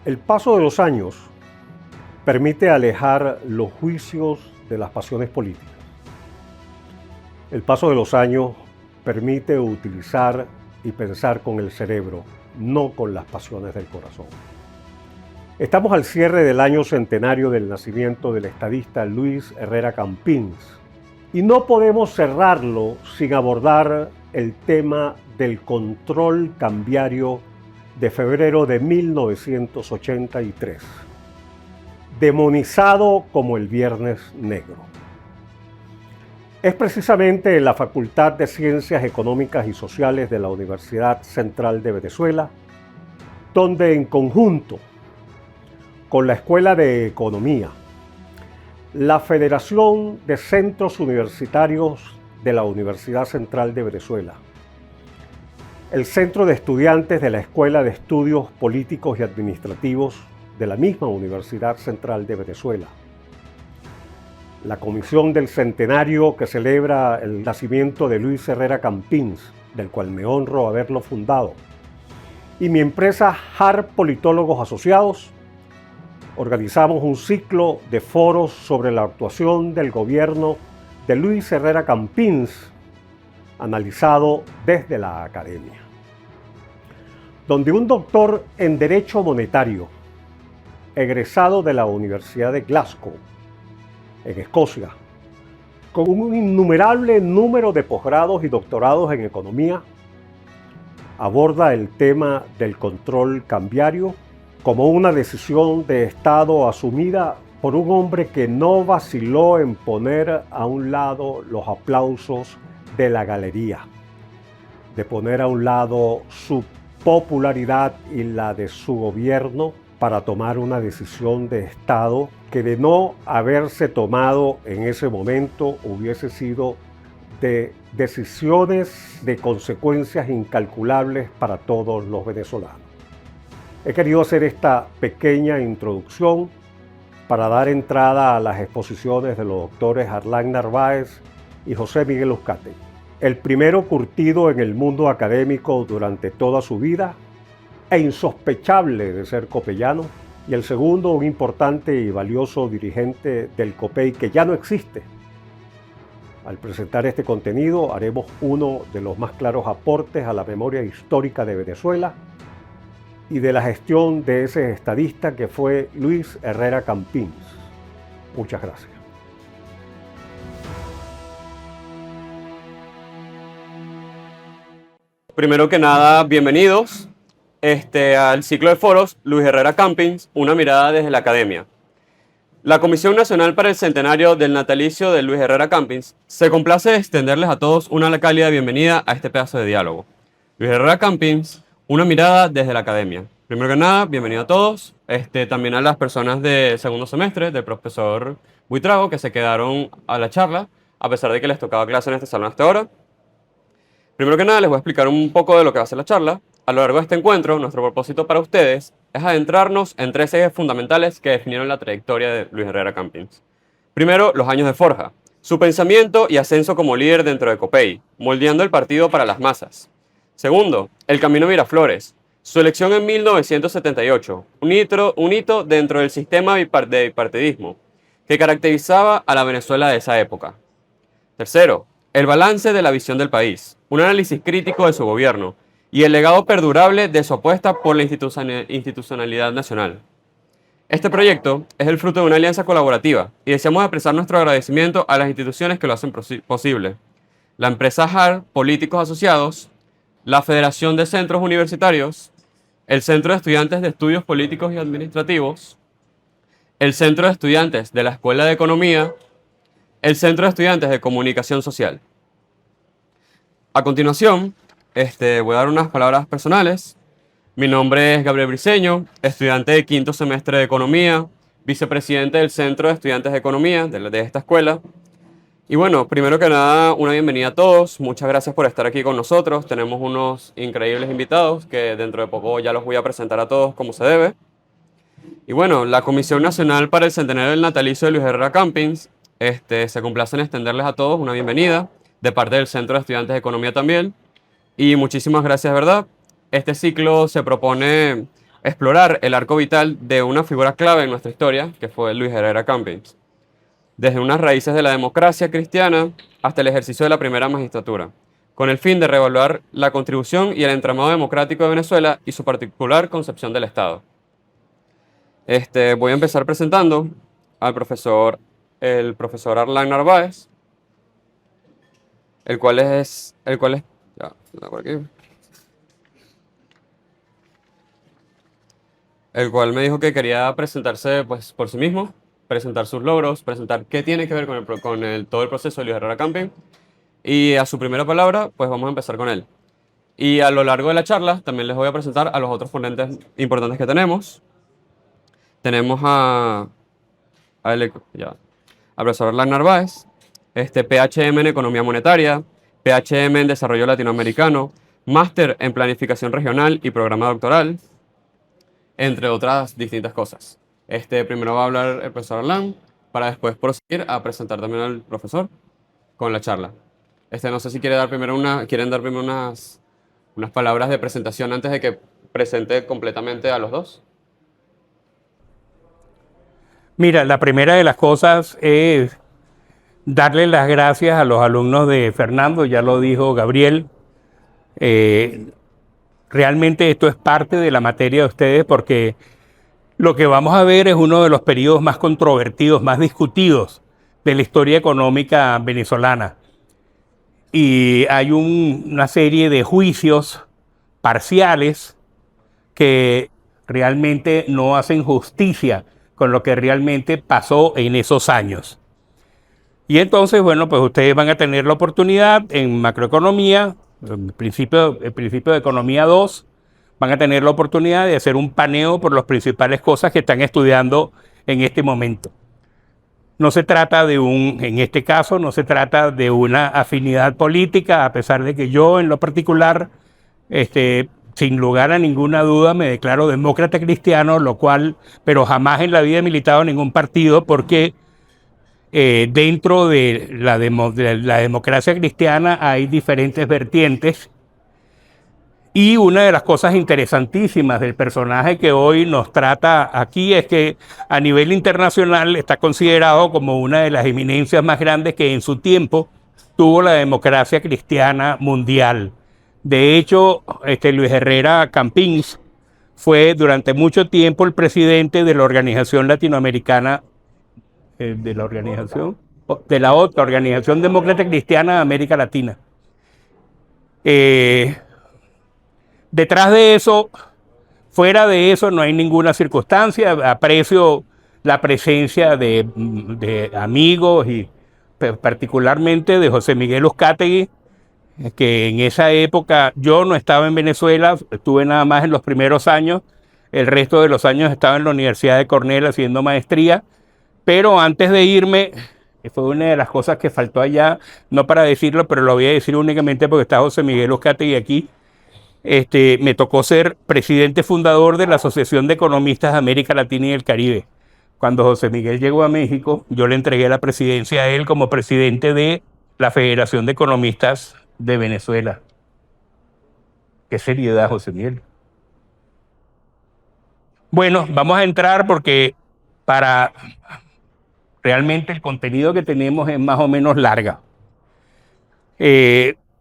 El paso de los años permite alejar los juicios de las pasiones políticas. El paso de los años permite utilizar y pensar con el cerebro, no con las pasiones del corazón. Estamos al cierre del año centenario del nacimiento del estadista Luis Herrera Campins y no podemos cerrarlo sin abordar el tema del control cambiario de febrero de 1983, demonizado como el Viernes Negro. Es precisamente en la Facultad de Ciencias Económicas y Sociales de la Universidad Central de Venezuela, donde en conjunto con la Escuela de Economía, la Federación de Centros Universitarios de la Universidad Central de Venezuela, el Centro de Estudiantes de la Escuela de Estudios Políticos y Administrativos de la misma Universidad Central de Venezuela, la Comisión del Centenario que celebra el nacimiento de Luis Herrera Campins, del cual me honro haberlo fundado, y mi empresa HAR Politólogos Asociados, organizamos un ciclo de foros sobre la actuación del gobierno de Luis Herrera Campins, analizado desde la academia, donde un doctor en Derecho Monetario, egresado de la Universidad de Glasgow, en Escocia, con un innumerable número de posgrados y doctorados en economía, aborda el tema del control cambiario como una decisión de Estado asumida por un hombre que no vaciló en poner a un lado los aplausos de la galería, de poner a un lado su popularidad y la de su gobierno para tomar una decisión de Estado que, de no haberse tomado en ese momento, hubiese sido de decisiones de consecuencias incalculables para todos los venezolanos. He querido hacer esta pequeña introducción para dar entrada a las exposiciones de los doctores Arlán Narváez y José Miguel Uzcategui. El primero curtido en el mundo académico durante toda su vida e insospechable de ser copeyano, y el segundo un importante y valioso dirigente del COPEI que ya no existe. Al presentar este contenido haremos uno de los más claros aportes a la memoria histórica de Venezuela y de la gestión de ese estadista que fue Luis Herrera Campins. Muchas gracias. Primero que nada, bienvenidos al ciclo de foros Luis Herrera Campins, una mirada desde la academia. La Comisión Nacional para el Centenario del Natalicio de Luis Herrera Campins se complace de extenderles a todos una cálida bienvenida a este pedazo de diálogo. Luis Herrera Campins, una mirada desde la academia. Primero que nada, bienvenido a todos, también a las personas de segundo semestre, del profesor Buitrago, que se quedaron a la charla, a pesar de que les tocaba clase en este salón hasta ahora. Primero que nada, les voy a explicar un poco de lo que va a ser la charla. A lo largo de este encuentro, nuestro propósito para ustedes es adentrarnos en tres ejes fundamentales que definieron la trayectoria de Luis Herrera Campins. Primero, los años de forja, su pensamiento y ascenso como líder dentro de COPEI, moldeando el partido para las masas. Segundo, el camino Miraflores, su elección en 1978, un hito dentro del sistema de bipartidismo que caracterizaba a la Venezuela de esa época. Tercero, el balance de la visión del país, un análisis crítico de su gobierno y el legado perdurable de su apuesta por la institucionalidad nacional. Este proyecto es el fruto de una alianza colaborativa y deseamos expresar nuestro agradecimiento a las instituciones que lo hacen posible. La empresa HAR Políticos Asociados, la Federación de Centros Universitarios, el Centro de Estudiantes de Estudios Políticos y Administrativos, el Centro de Estudiantes de la Escuela de Economía, el Centro de Estudiantes de Comunicación Social. A continuación, voy a dar unas palabras personales. Mi nombre es Gabriel Briceño, estudiante de quinto semestre de Economía, vicepresidente del Centro de Estudiantes de Economía de esta escuela. Y bueno, primero que nada, una bienvenida a todos. Muchas gracias por estar aquí con nosotros. Tenemos unos increíbles invitados que dentro de poco ya los voy a presentar a todos como se debe. Y bueno, la Comisión Nacional para el Centenario del Natalicio de Luis Herrera Campins se complace en extenderles a todos una bienvenida de parte del Centro de Estudiantes de Economía también. Y muchísimas gracias, ¿verdad? Este ciclo se propone explorar el arco vital de una figura clave en nuestra historia, que fue Luis Herrera Campins, desde unas raíces de la democracia cristiana hasta el ejercicio de la primera magistratura, con el fin de reevaluar la contribución y el entramado democrático de Venezuela y su particular concepción del Estado. Voy a empezar presentando al el profesor Arlan Narváez, el cual es, ya, por aquí. El cual me dijo que quería presentarse pues, por sí mismo, presentar sus logros, presentar qué tiene que ver con todo el proceso de Luis Herrera Camping. Y a su primera palabra, pues vamos a empezar con él. Y a lo largo de la charla también les voy a presentar a los otros ponentes importantes que tenemos. Tenemos al profesor Arlan Narváez, PHM en Economía Monetaria, PHM en Desarrollo Latinoamericano, Máster en Planificación Regional y Programa Doctoral, entre otras distintas cosas. Primero va a hablar el profesor Arlan, para después proseguir a presentar también al profesor con la charla. No sé si quieren dar primero unas palabras de presentación antes de que presente completamente a los dos. Mira, la primera de las cosas es darle las gracias a los alumnos de Fernando, ya lo dijo Gabriel. Realmente esto es parte de la materia de ustedes porque lo que vamos a ver es uno de los periodos más controvertidos, más discutidos de la historia económica venezolana. Y hay una serie de juicios parciales que realmente no hacen justicia con lo que realmente pasó en esos años. Y entonces, bueno, pues ustedes van a tener la oportunidad en macroeconomía, el principio de economía 2, van a tener la oportunidad de hacer un paneo por las principales cosas que están estudiando en este momento. No se trata en este caso, no se trata de una afinidad política, a pesar de que yo en lo particular, sin lugar a ninguna duda, me declaro demócrata cristiano, pero jamás en la vida he militado en ningún partido porque dentro de la democracia cristiana hay diferentes vertientes. Y una de las cosas interesantísimas del personaje que hoy nos trata aquí es que a nivel internacional está considerado como una de las eminencias más grandes que en su tiempo tuvo la democracia cristiana mundial. De hecho, Luis Herrera Campins fue durante mucho tiempo el presidente de la Organización Latinoamericana, de la otra Organización Demócrata Cristiana de América Latina. Detrás de eso, fuera de eso, no hay ninguna circunstancia. Aprecio la presencia de amigos y particularmente de José Miguel Uzcategui, que en esa época yo no estaba en Venezuela, estuve nada más en los primeros años, el resto de los años estaba en la Universidad de Cornell haciendo maestría, pero antes de irme, fue una de las cosas que faltó allá, no para decirlo, pero lo voy a decir únicamente porque está José Miguel Uzcategui aquí. Me tocó ser presidente fundador de la Asociación de Economistas de América Latina y el Caribe. Cuando José Miguel llegó a México, yo le entregué la presidencia a él como presidente de la Federación de Economistas de Venezuela. Qué seriedad, José Miguel. Bueno, vamos a entrar porque realmente el contenido que tenemos es más o menos larga.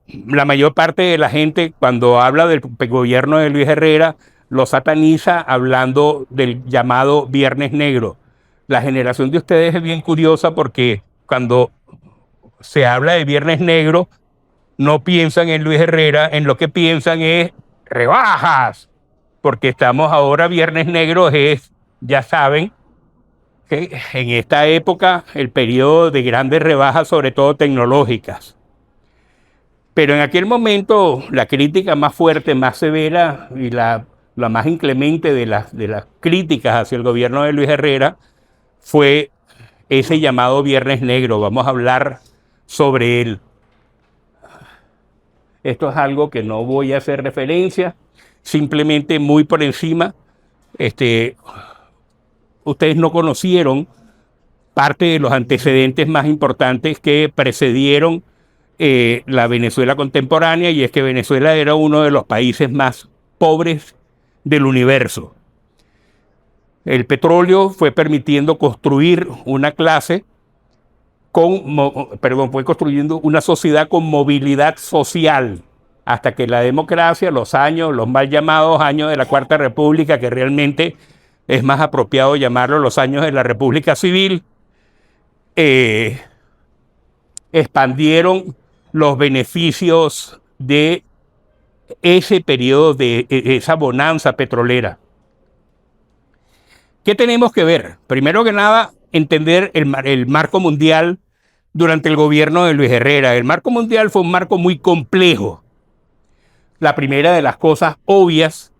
La mayor parte de la gente, cuando habla del gobierno de Luis Herrera, lo sataniza hablando del llamado Viernes Negro. La generación de ustedes es bien curiosa porque cuando se habla de Viernes Negro, no piensan en Luis Herrera, en lo que piensan es rebajas, porque estamos ahora, Viernes Negro ya saben, que en esta época el periodo de grandes rebajas, sobre todo tecnológicas. Pero en aquel momento la crítica más fuerte, más severa y la más inclemente de las críticas hacia el gobierno de Luis Herrera fue ese llamado Viernes Negro. Vamos a hablar sobre él. Esto es algo que no voy a hacer referencia, simplemente muy por encima. Ustedes no conocieron parte de los antecedentes más importantes que precedieron la Venezuela contemporánea, y es que Venezuela era uno de los países más pobres del universo. el petróleo fue permitiendo construir una clase fue construyendo una sociedad con movilidad social, hasta que la democracia, los mal llamados años de la Cuarta República, que realmente es más apropiado llamarlo los años de la República Civil, expandieron los beneficios de ese periodo, de esa bonanza petrolera. ¿Qué tenemos que ver? Primero que nada, entender el marco mundial durante el gobierno de Luis Herrera. El marco mundial fue un marco muy complejo. La primera de las cosas obvias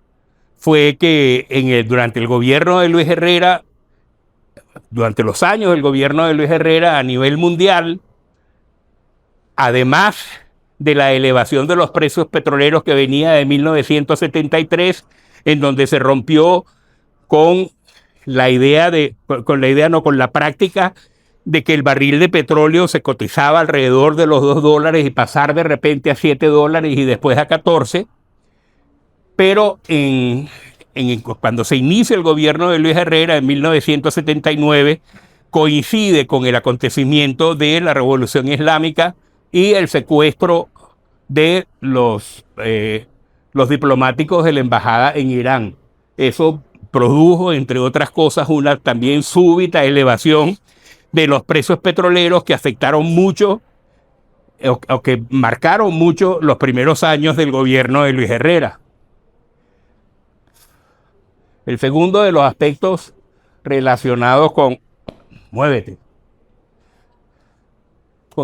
fue que durante el gobierno de Luis Herrera, durante los años del gobierno de Luis Herrera a nivel mundial, además de la elevación de los precios petroleros que venía de 1973, en donde se rompió con la práctica de que el barril de petróleo se cotizaba alrededor de los $2 y pasar de repente a $7 y después a 14. Pero cuando se inicia el gobierno de Luis Herrera en 1979, coincide con el acontecimiento de la Revolución Islámica y el secuestro de los diplomáticos de la embajada en Irán. Eso produjo, entre otras cosas, una también súbita elevación de los precios petroleros que afectaron mucho o que marcaron mucho los primeros años del gobierno de Luis Herrera. El segundo de los aspectos relacionados con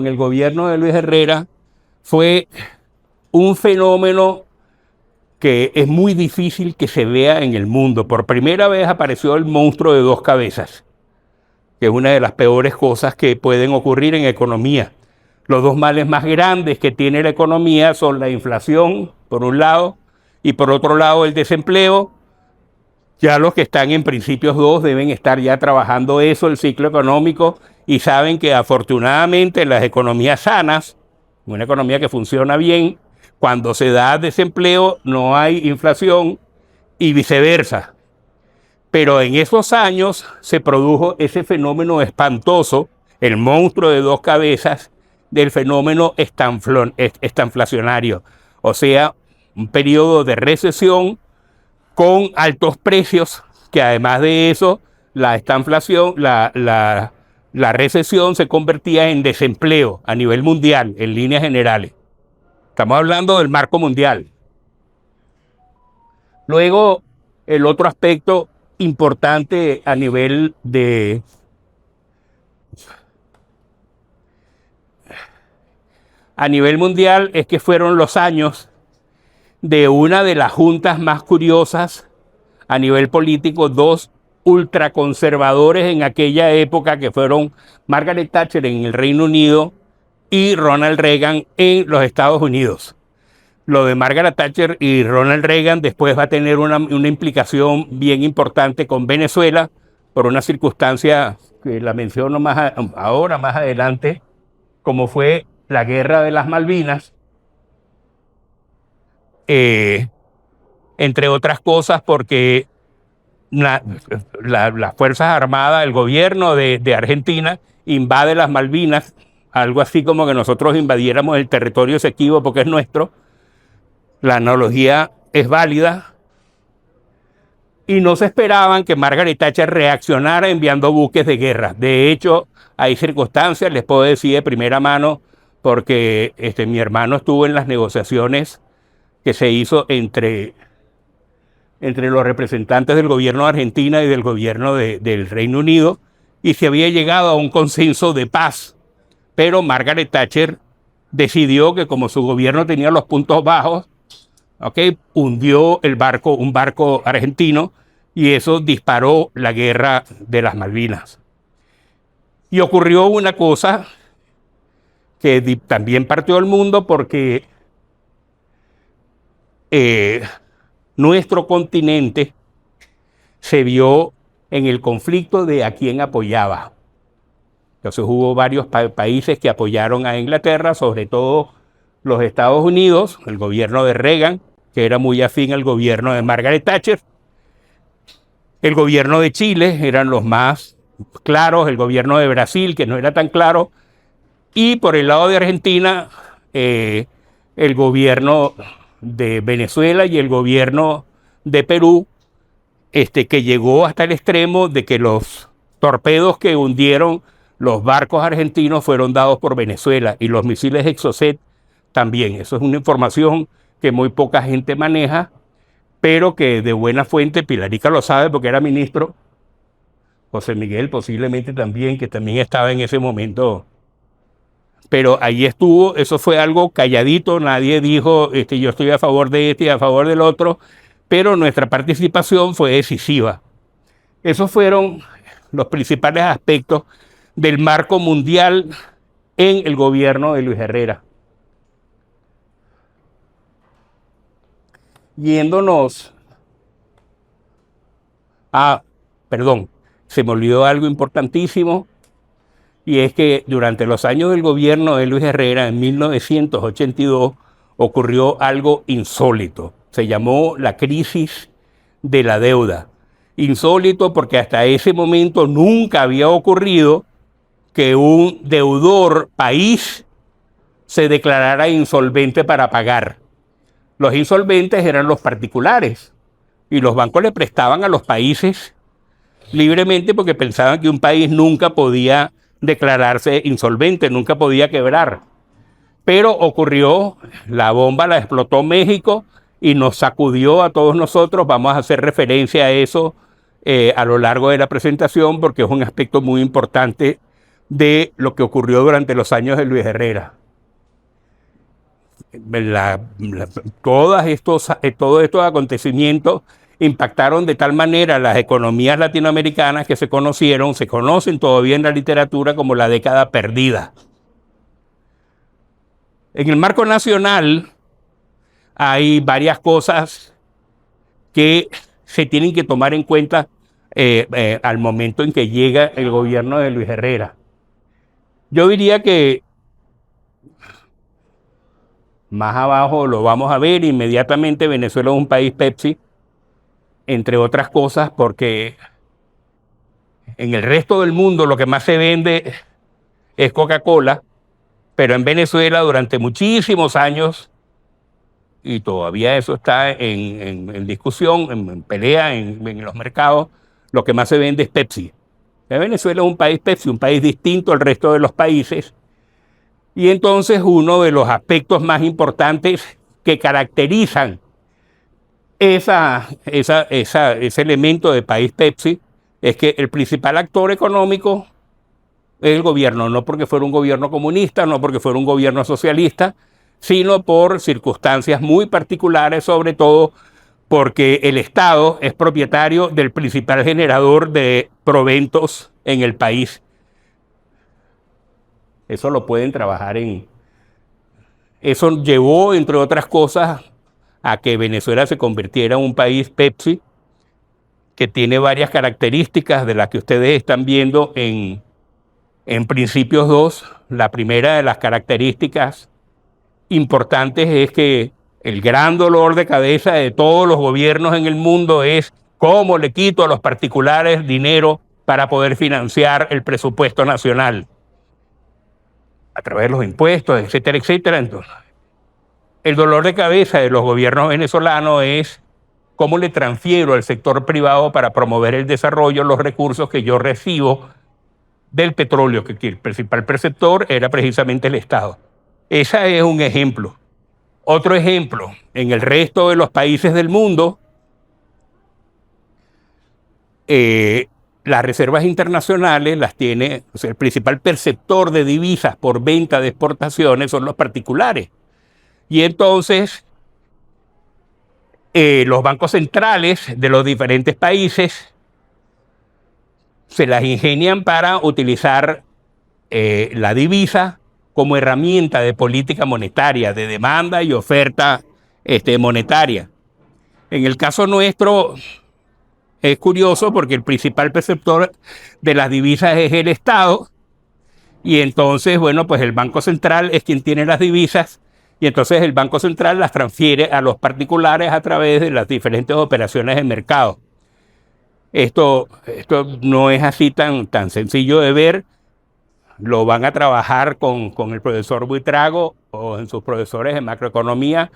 el gobierno de Luis Herrera fue un fenómeno que es muy difícil que se vea en el mundo. Por primera vez apareció el monstruo de dos cabezas, que es una de las peores cosas que pueden ocurrir en economía. Los dos males más grandes que tiene la economía son la inflación, por un lado, y por otro lado el desempleo. Ya los que están en Principios 2 deben estar ya trabajando eso, el ciclo económico, y saben que afortunadamente en las economías sanas, una economía que funciona bien, cuando se da desempleo no hay inflación y viceversa. Pero en esos años se produjo ese fenómeno espantoso, el monstruo de dos cabezas, del fenómeno estanflacionario. O sea, un periodo de recesión con altos precios, que además de eso, la recesión se convertía en desempleo a nivel mundial, en líneas generales. Estamos hablando del marco mundial. Luego, el otro aspecto importante a nivel mundial es que fueron los años de una de las juntas más curiosas a nivel político, dos ultraconservadores en aquella época, que fueron Margaret Thatcher en el Reino Unido y Ronald Reagan en los Estados Unidos. Lo de Margaret Thatcher y Ronald Reagan después va a tener una implicación bien importante con Venezuela, por una circunstancia que la menciono más adelante, como fue la Guerra de las Malvinas, entre otras cosas porque las Fuerzas Armadas, el gobierno de Argentina invade las Malvinas, algo así como que nosotros invadiéramos el territorio Esequibo porque es nuestro. La analogía es válida. Y no se esperaban que Margaret Thatcher reaccionara enviando buques de guerra. De hecho, hay circunstancias, les puedo decir de primera mano, porque mi hermano estuvo en las negociaciones que se hizo entre los representantes del gobierno de Argentina y del gobierno del Reino Unido, y se había llegado a un consenso de paz. Pero Margaret Thatcher decidió que, como su gobierno tenía los puntos bajos, hundió un barco argentino, y eso disparó la Guerra de las Malvinas. Y ocurrió una cosa que también partió el mundo, porque nuestro continente se vio en el conflicto de a quién apoyaba. Entonces hubo varios países que apoyaron a Inglaterra, sobre todo los Estados Unidos, el gobierno de Reagan, que era muy afín al gobierno de Margaret Thatcher. El gobierno de Chile eran los más claros, el gobierno de Brasil, que no era tan claro, y por el lado de Argentina, el gobierno de Venezuela y el gobierno de Perú, que llegó hasta el extremo de que los torpedos que hundieron los barcos argentinos fueron dados por Venezuela y los misiles Exocet también. Eso es una información que muy poca gente maneja, pero que de buena fuente, Pilarica lo sabe porque era ministro, José Miguel posiblemente también, que también estaba en ese momento. Pero ahí estuvo, eso fue algo calladito, nadie dijo yo estoy a favor de este y a favor del otro, pero nuestra participación fue decisiva. Esos fueron los principales aspectos del marco mundial en el gobierno de Luis Herrera. Yéndonos se me olvidó algo importantísimo, y es que durante los años del gobierno de Luis Herrera, en 1982, ocurrió algo insólito. Se llamó la crisis de la deuda. Insólito porque hasta ese momento nunca había ocurrido que un deudor país se declarara insolvente para pagar. Los insolventes eran los particulares y los bancos le prestaban a los países libremente porque pensaban que un país nunca podía declararse insolvente, nunca podía quebrar. Pero ocurrió, la bomba la explotó México y nos sacudió a todos nosotros. Vamos a hacer referencia a eso a lo largo de la presentación porque es un aspecto muy importante de lo que ocurrió durante los años de Luis Herrera. Todos estos acontecimientos impactaron de tal manera las economías latinoamericanas que se conocen todavía en la literatura como la década perdida. En el marco nacional hay varias cosas que se tienen que tomar en cuenta al momento en que llega el gobierno de Luis Herrera. Yo diría que más abajo lo vamos a ver, inmediatamente Venezuela es un país Pepsi, entre otras cosas porque en el resto del mundo lo que más se vende es Coca-Cola, pero en Venezuela durante muchísimos años, y todavía eso está en discusión, en pelea en los mercados, lo que más se vende es Pepsi. Venezuela es un país Pepsi, un país distinto al resto de los países, y entonces uno de los aspectos más importantes que caracterizan ese elemento de país Pepsi es que el principal actor económico es el gobierno, no porque fuera un gobierno comunista, no porque fuera un gobierno socialista, sino por circunstancias muy particulares, sobre todo porque el Estado es propietario del principal generador de proventos en el país. Eso lo pueden trabajar Eso llevó, entre otras cosas, a que Venezuela se convirtiera en un país Pepsi, que tiene varias características de las que ustedes están viendo en Principios 2. La primera de las características importantes es que el gran dolor de cabeza de todos los gobiernos en el mundo es cómo le quito a los particulares dinero para poder financiar el presupuesto nacional a través de los impuestos, etcétera, etcétera. Entonces, el dolor de cabeza de los gobiernos venezolanos es cómo le transfiero al sector privado para promover el desarrollo los recursos que yo recibo del petróleo, que el principal perceptor era precisamente el Estado. Ese es un ejemplo. Otro ejemplo, en el resto de los países del mundo, las reservas internacionales las tiene, o sea, el principal perceptor de divisas por venta de exportaciones son los particulares. Y entonces, los bancos centrales de los diferentes países se las ingenian para utilizar la divisa como herramienta de política monetaria, de demanda y oferta monetaria. En el caso nuestro es curioso porque el principal perceptor de las divisas es el Estado, y entonces, bueno, pues el Banco Central es quien tiene las divisas, y entonces el Banco Central las transfiere a los particulares a través de las diferentes operaciones de mercado. Esto no es así tan sencillo de ver. Lo van a trabajar con el profesor Buitrago o en sus profesores de macroeconomía,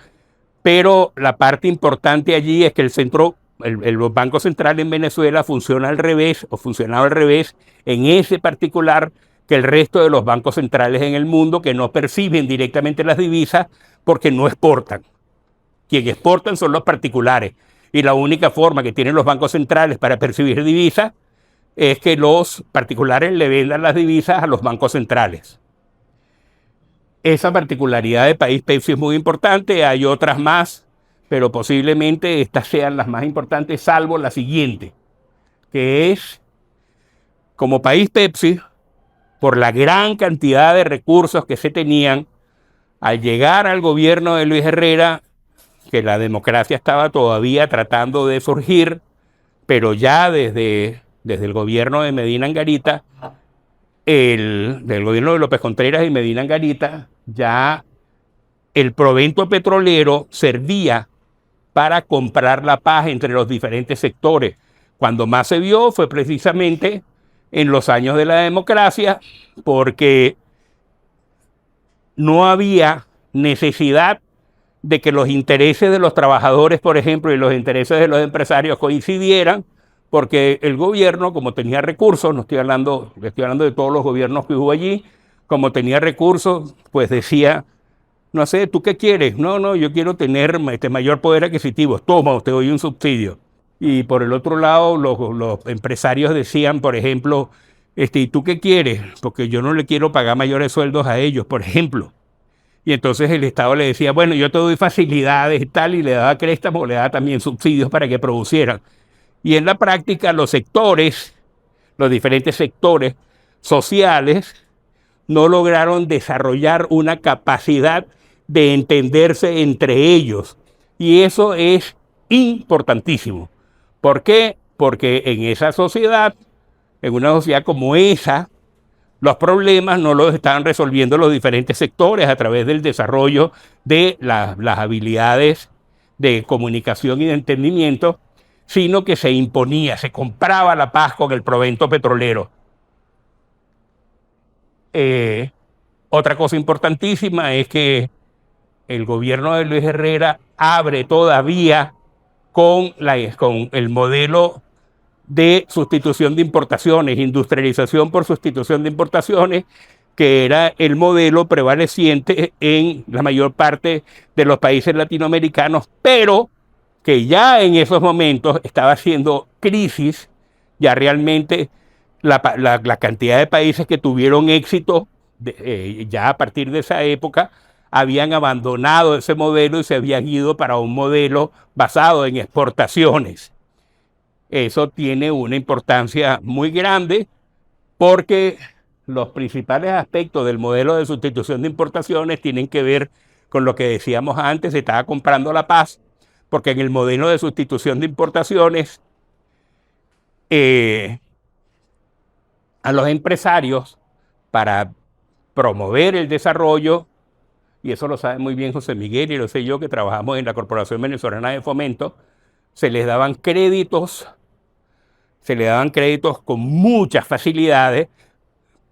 pero la parte importante allí es que el Banco Central en Venezuela funciona al revés, o funcionaba al revés, en ese particular, que el resto de los bancos centrales en el mundo, que no perciben directamente las divisas porque no exportan. Quienes exportan son los particulares. Y la única forma que tienen los bancos centrales para percibir divisas es que los particulares le vendan las divisas a los bancos centrales. Esa particularidad de país Pepsi es muy importante, hay otras más, pero posiblemente estas sean las más importantes, salvo la siguiente, que es, como país Pepsi, por la gran cantidad de recursos que se tenían, al llegar al gobierno de Luis Herrera, que la democracia estaba todavía tratando de surgir, pero ya desde el gobierno de Medina Angarita, del gobierno de López Contreras y Medina Angarita, ya el provento petrolero servía para comprar la paz entre los diferentes sectores. Cuando más se vio fue precisamente en los años de la democracia, porque no había necesidad de que los intereses de los trabajadores, por ejemplo, y los intereses de los empresarios coincidieran, porque el gobierno, como tenía recursos, no estoy hablando de todos los gobiernos que hubo allí, como tenía recursos, pues decía, no sé, ¿tú qué quieres? No, yo quiero tener mayor poder adquisitivo. Toma, te doy un subsidio. Y por el otro lado, los empresarios decían, por ejemplo, ¿y tú qué quieres? Porque yo no le quiero pagar mayores sueldos a ellos, por ejemplo. Y entonces el Estado le decía, bueno, yo te doy facilidades y tal, y le daba préstamos, le daba también subsidios para que producieran. Y en la práctica los diferentes sectores sociales, no lograron desarrollar una capacidad de entenderse entre ellos. Y eso es importantísimo. ¿Por qué? Porque en esa sociedad, en una sociedad como esa, los problemas no los estaban resolviendo los diferentes sectores a través del desarrollo de las habilidades de comunicación y de entendimiento, sino que se imponía, se compraba la paz con el provento petrolero. Otra cosa importantísima es que el gobierno de Luis Herrera abre todavía con el modelo de sustitución de importaciones, industrialización por sustitución de importaciones, que era el modelo prevaleciente en la mayor parte de los países latinoamericanos, pero que ya en esos momentos estaba haciendo crisis, ya realmente la cantidad de países que tuvieron éxito ya a partir de esa época habían abandonado ese modelo y se habían ido para un modelo basado en exportaciones. Eso tiene una importancia muy grande porque los principales aspectos del modelo de sustitución de importaciones tienen que ver con lo que decíamos antes, se estaba comprando la paz, porque en el modelo de sustitución de importaciones a los empresarios, para promover el desarrollo, y eso lo sabe muy bien José Miguel y lo sé yo que trabajamos en la Corporación Venezolana de Fomento, se les daban créditos con muchas facilidades,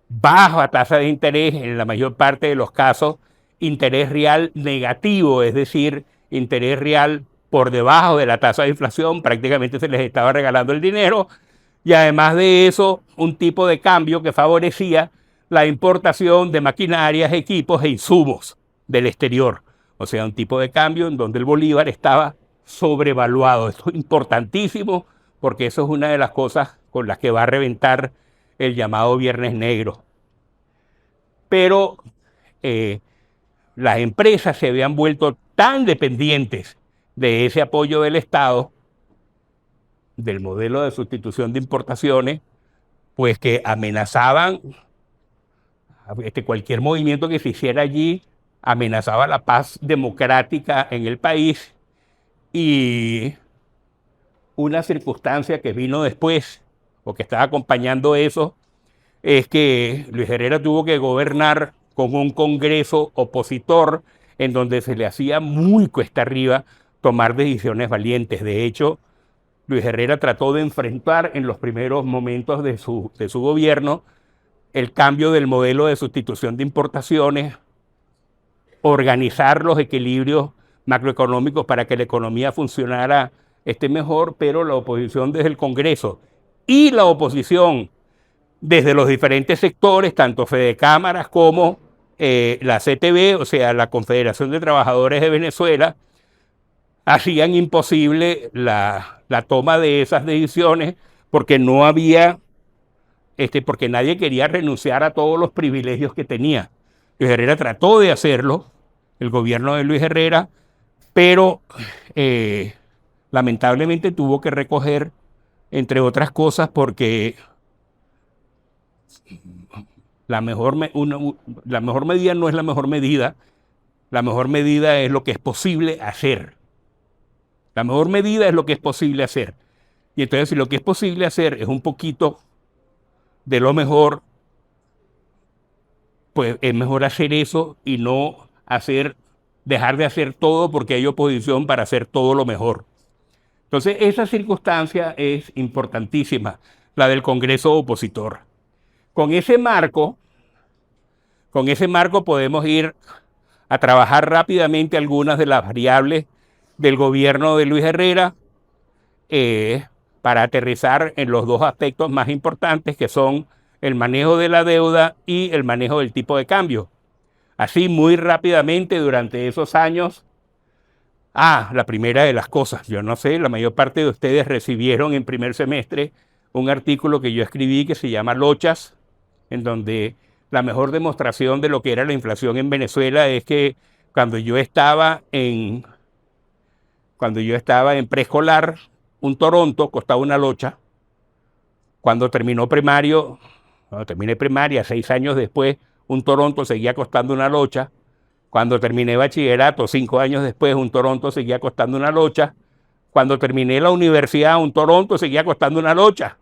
baja tasa de interés, en la mayor parte de los casos, interés real negativo, es decir, interés real por debajo de la tasa de inflación, prácticamente se les estaba regalando el dinero, y además de eso, un tipo de cambio que favorecía la importación de maquinarias, equipos e insumos del exterior. O sea, un tipo de cambio en donde el bolívar estaba sobrevaluado. Esto es importantísimo porque eso es una de las cosas con las que va a reventar el llamado Viernes Negro. Pero las empresas se habían vuelto tan dependientes de ese apoyo del Estado, del modelo de sustitución de importaciones, pues que amenazaban, cualquier movimiento que se hiciera allí amenazaba la paz democrática en el país. Y una circunstancia que vino después, o que estaba acompañando eso, es que Luis Herrera tuvo que gobernar con un Congreso opositor en donde se le hacía muy cuesta arriba tomar decisiones valientes. De hecho, Luis Herrera trató de enfrentar en los primeros momentos de su gobierno el cambio del modelo de sustitución de importaciones, organizar los equilibrios macroeconómicos para que la economía funcionara mejor, pero la oposición desde el Congreso y la oposición desde los diferentes sectores, tanto Fedecámaras como la CTV, o sea, la Confederación de Trabajadores de Venezuela, hacían imposible la toma de esas decisiones porque no había, porque nadie quería renunciar a todos los privilegios que tenía. Luis Herrera trató de hacerlo, el gobierno de Luis Herrera, pero lamentablemente tuvo que recoger, entre otras cosas, porque la mejor medida no es la mejor medida es lo que es posible hacer. La mejor medida es lo que es posible hacer. Y entonces, si lo que es posible hacer es un poquito de lo mejor, pues es mejor hacer eso y no dejar de hacer todo porque hay oposición para hacer todo lo mejor. Entonces, esa circunstancia es importantísima, la del Congreso opositor. Con ese marco podemos ir a trabajar rápidamente algunas de las variables del gobierno de Luis Herrera para aterrizar en los dos aspectos más importantes, que son el manejo de la deuda y el manejo del tipo de cambio. Así, muy rápidamente, durante esos años, la primera de las cosas, yo no sé, la mayor parte de ustedes recibieron en primer semestre un artículo que yo escribí que se llama Lochas, en donde la mejor demostración de lo que era la inflación en Venezuela es que cuando yo estaba en preescolar, un Toronto costaba una locha. Cuando terminé primaria, 6 años después, un Toronto seguía costando una locha. Cuando terminé bachillerato, 5 años después, un Toronto seguía costando una locha. Cuando terminé la universidad, un Toronto seguía costando una locha.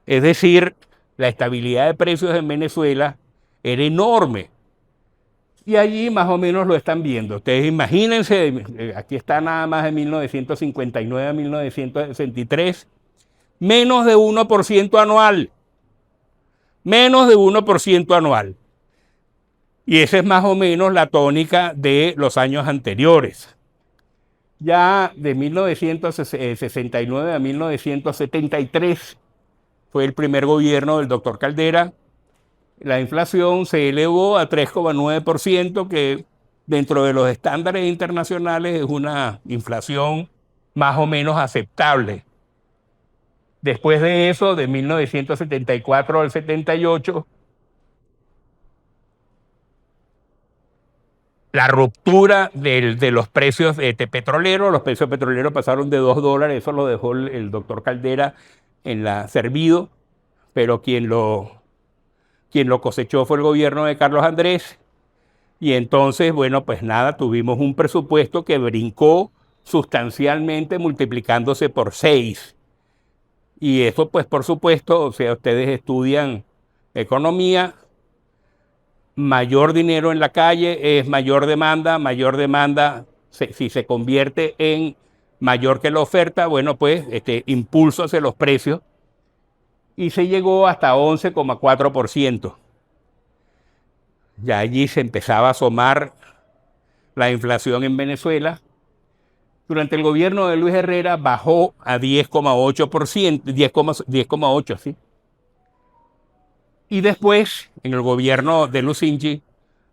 Es decir, la estabilidad de precios en Venezuela era enorme. Y allí más o menos lo están viendo. Ustedes imagínense, aquí está nada más de 1959 a 1963, menos de 1% anual. Menos de 1% anual. Y esa es más o menos la tónica de los años anteriores. Ya de 1969 a 1973 fue el primer gobierno del doctor Caldera. La inflación se elevó a 3,9%, que dentro de los estándares internacionales es una inflación más o menos aceptable. Después de eso, de 1974 al 78, la ruptura de los precios petroleros. Los precios petroleros pasaron de $2, eso lo dejó el doctor Caldera servido, pero quien lo cosechó fue el gobierno de Carlos Andrés. Y entonces, bueno, pues nada, tuvimos un presupuesto que brincó sustancialmente, multiplicándose por 6. Y eso, pues, por supuesto, o sea, ustedes estudian economía, mayor dinero en la calle es mayor demanda, si se convierte en mayor que la oferta, bueno, pues impulso hacia los precios, y se llegó hasta 11,4%. Ya allí se empezaba a asomar la inflación en Venezuela. Durante el gobierno de Luis Herrera bajó a 10,8%, 10,8%, ¿sí? Y después, en el gobierno de Lucinchi,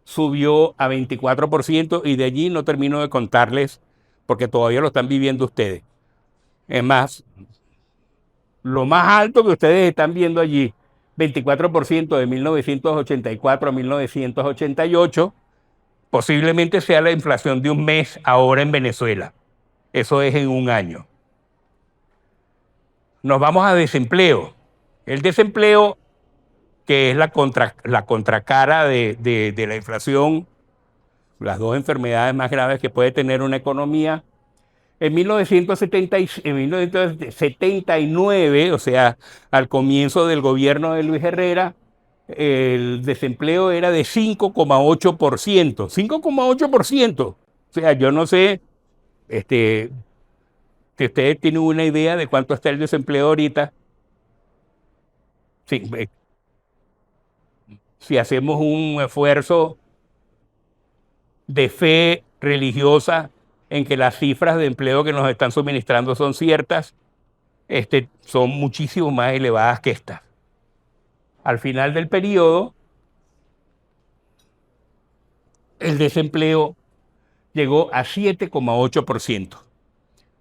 subió a 24%, y de allí no termino de contarles porque todavía lo están viviendo ustedes. Es más, lo más alto que ustedes están viendo allí, 24% de 1984 a 1988, posiblemente sea la inflación de un mes ahora en Venezuela. Eso es en un año. Nos vamos a desempleo. El desempleo, que es la contracara de la inflación, las dos enfermedades más graves que puede tener una economía. En 1979, o sea, al comienzo del gobierno de Luis Herrera, el desempleo era de 5,8%. 5,8%. O sea, yo no sé Si ustedes tienen una idea de cuánto está el desempleo ahorita, sí, si hacemos un esfuerzo de fe religiosa en que las cifras de empleo que nos están suministrando son ciertas, son muchísimo más elevadas que estas. Al final del periodo, el desempleo llegó a 7,8%.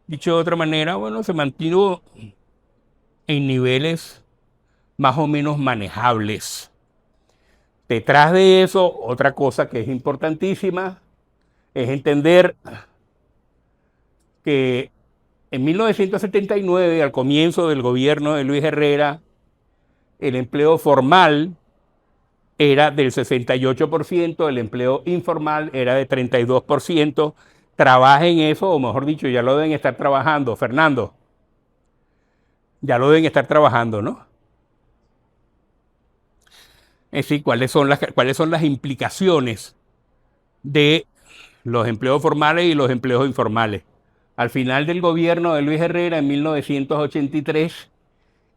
Dicho de otra manera, bueno, se mantuvo en niveles más o menos manejables. Detrás de eso, otra cosa que es importantísima es entender que en 1979, al comienzo del gobierno de Luis Herrera, el empleo formal era del 68%, el empleo informal era de 32%. Trabajen eso, o mejor dicho, ya lo deben estar trabajando. Fernando, ya lo deben estar trabajando, ¿no? Es decir, ¿cuáles son las implicaciones de los empleos formales y los empleos informales? Al final del gobierno de Luis Herrera, en 1983,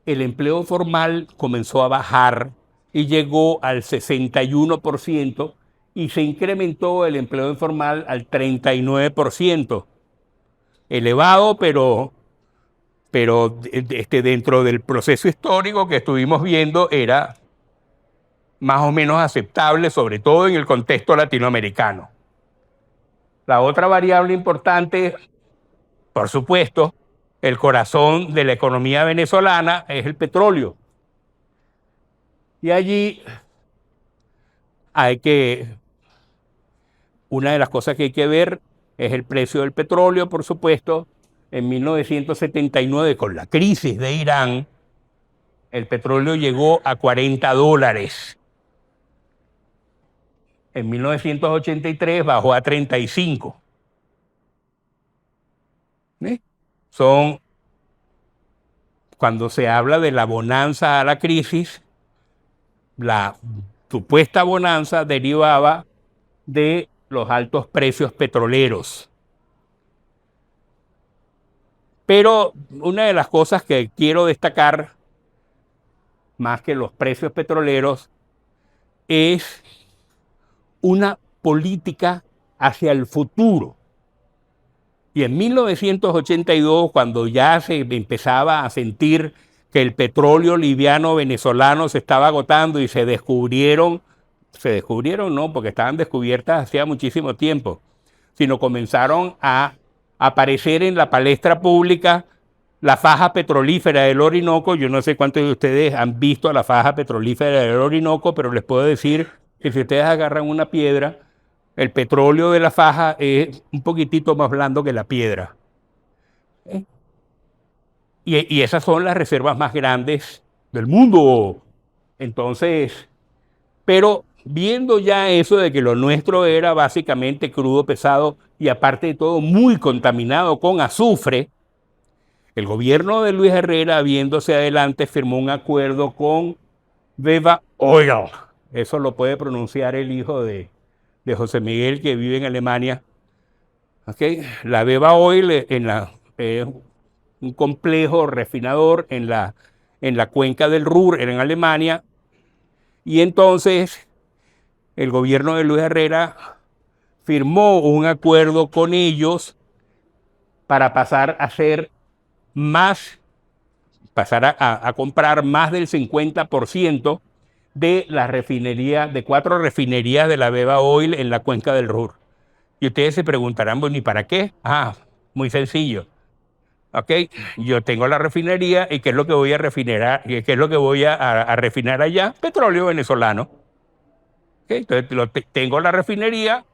el empleo formal comenzó a bajar y llegó al 61% y se incrementó el empleo informal al 39%. Elevado, pero dentro del proceso histórico que estuvimos viendo era más o menos aceptable, sobre todo en el contexto latinoamericano. La otra variable importante, por supuesto, el corazón de la economía venezolana es el petróleo. Y allí una de las cosas que hay que ver es el precio del petróleo, por supuesto. En 1979, con la crisis de Irán, el petróleo llegó a $40. En 1983 bajó a 35. Cuando se habla de la bonanza a la crisis, la supuesta bonanza derivaba de los altos precios petroleros. Pero una de las cosas que quiero destacar, más que los precios petroleros, es una política hacia el futuro. Y en 1982, cuando ya se empezaba a sentir que el petróleo liviano venezolano se estaba agotando y se descubrieron no, porque estaban descubiertas hacía muchísimo tiempo, sino comenzaron a aparecer en la palestra pública la faja petrolífera del Orinoco. Yo no sé cuántos de ustedes han visto la faja petrolífera del Orinoco, pero les puedo decir que si ustedes agarran una piedra, el petróleo de la faja es un poquitito más blando que la piedra. Y esas son las reservas más grandes del mundo. Entonces, pero viendo ya eso de que lo nuestro era básicamente crudo pesado y aparte de todo muy contaminado con azufre, el gobierno de Luis Herrera, viéndose adelante, firmó un acuerdo con Beva Oil. Eso lo puede pronunciar el hijo de José Miguel, que vive en Alemania. ¿Okay? La Beva Oil es un complejo refinador en la cuenca del Ruhr, en Alemania. Y entonces el gobierno de Luis Herrera firmó un acuerdo con ellos para pasar a comprar más del 50% de las refinerías, de 4 refinerías de la Beva Oil en la cuenca del Ruhr. Y ustedes se preguntarán, bueno, ¿y para qué? Muy sencillo. Okay, yo tengo la refinería y ¿qué es lo que voy a refinar? ¿Qué es lo que voy a refinar allá? Petróleo venezolano. Okay, entonces tengo la refinería,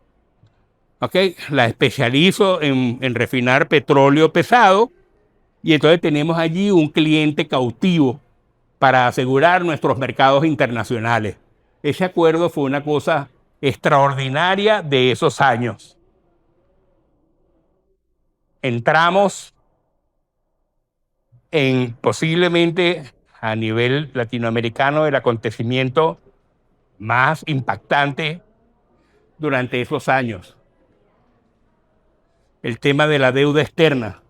la especializo en refinar petróleo pesado y entonces tenemos allí un cliente cautivo para asegurar nuestros mercados internacionales. Ese acuerdo fue una cosa extraordinaria de esos años. Entramos en posiblemente a nivel latinoamericano el acontecimiento más impactante durante esos años. El tema de la deuda externa.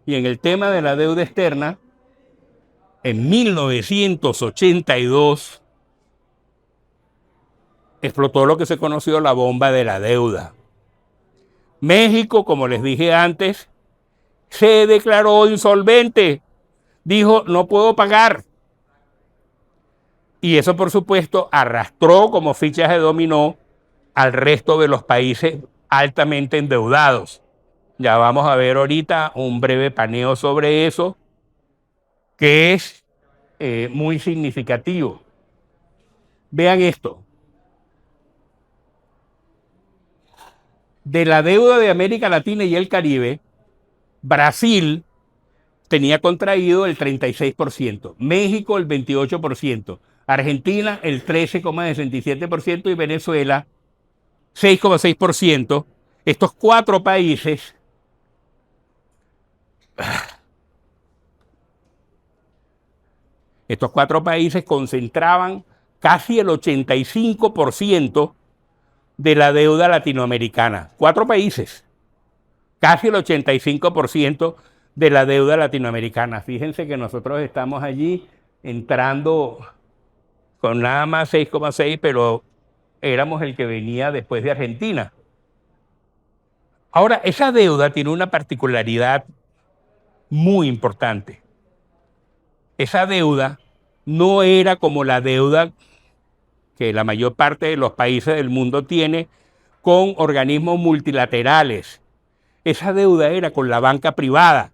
Y en el tema de la deuda externa, en 1982 explotó lo que se conoció la bomba de la deuda. México, como les dije antes, se declaró insolvente. Dijo, no puedo pagar. Y eso, por supuesto, arrastró como fichas de dominó al resto de los países altamente endeudados. Ya vamos a ver ahorita un breve paneo sobre eso, que es muy significativo. Vean esto. De la deuda de América Latina y el Caribe, Brasil tenía contraído el 36%, México el 28%, Argentina el 13,67% y Venezuela 6,6%. Estos cuatro países concentraban casi el 85% de la deuda latinoamericana. Cuatro países, casi el 85% de la deuda latinoamericana. Fíjense que nosotros estamos allí entrando con nada más 6,6, pero éramos el que venía después de Argentina. Ahora, esa deuda tiene una particularidad muy importante. Esa deuda no era como la deuda que la mayor parte de los países del mundo tiene con organismos multilaterales. Esa deuda era con la banca privada,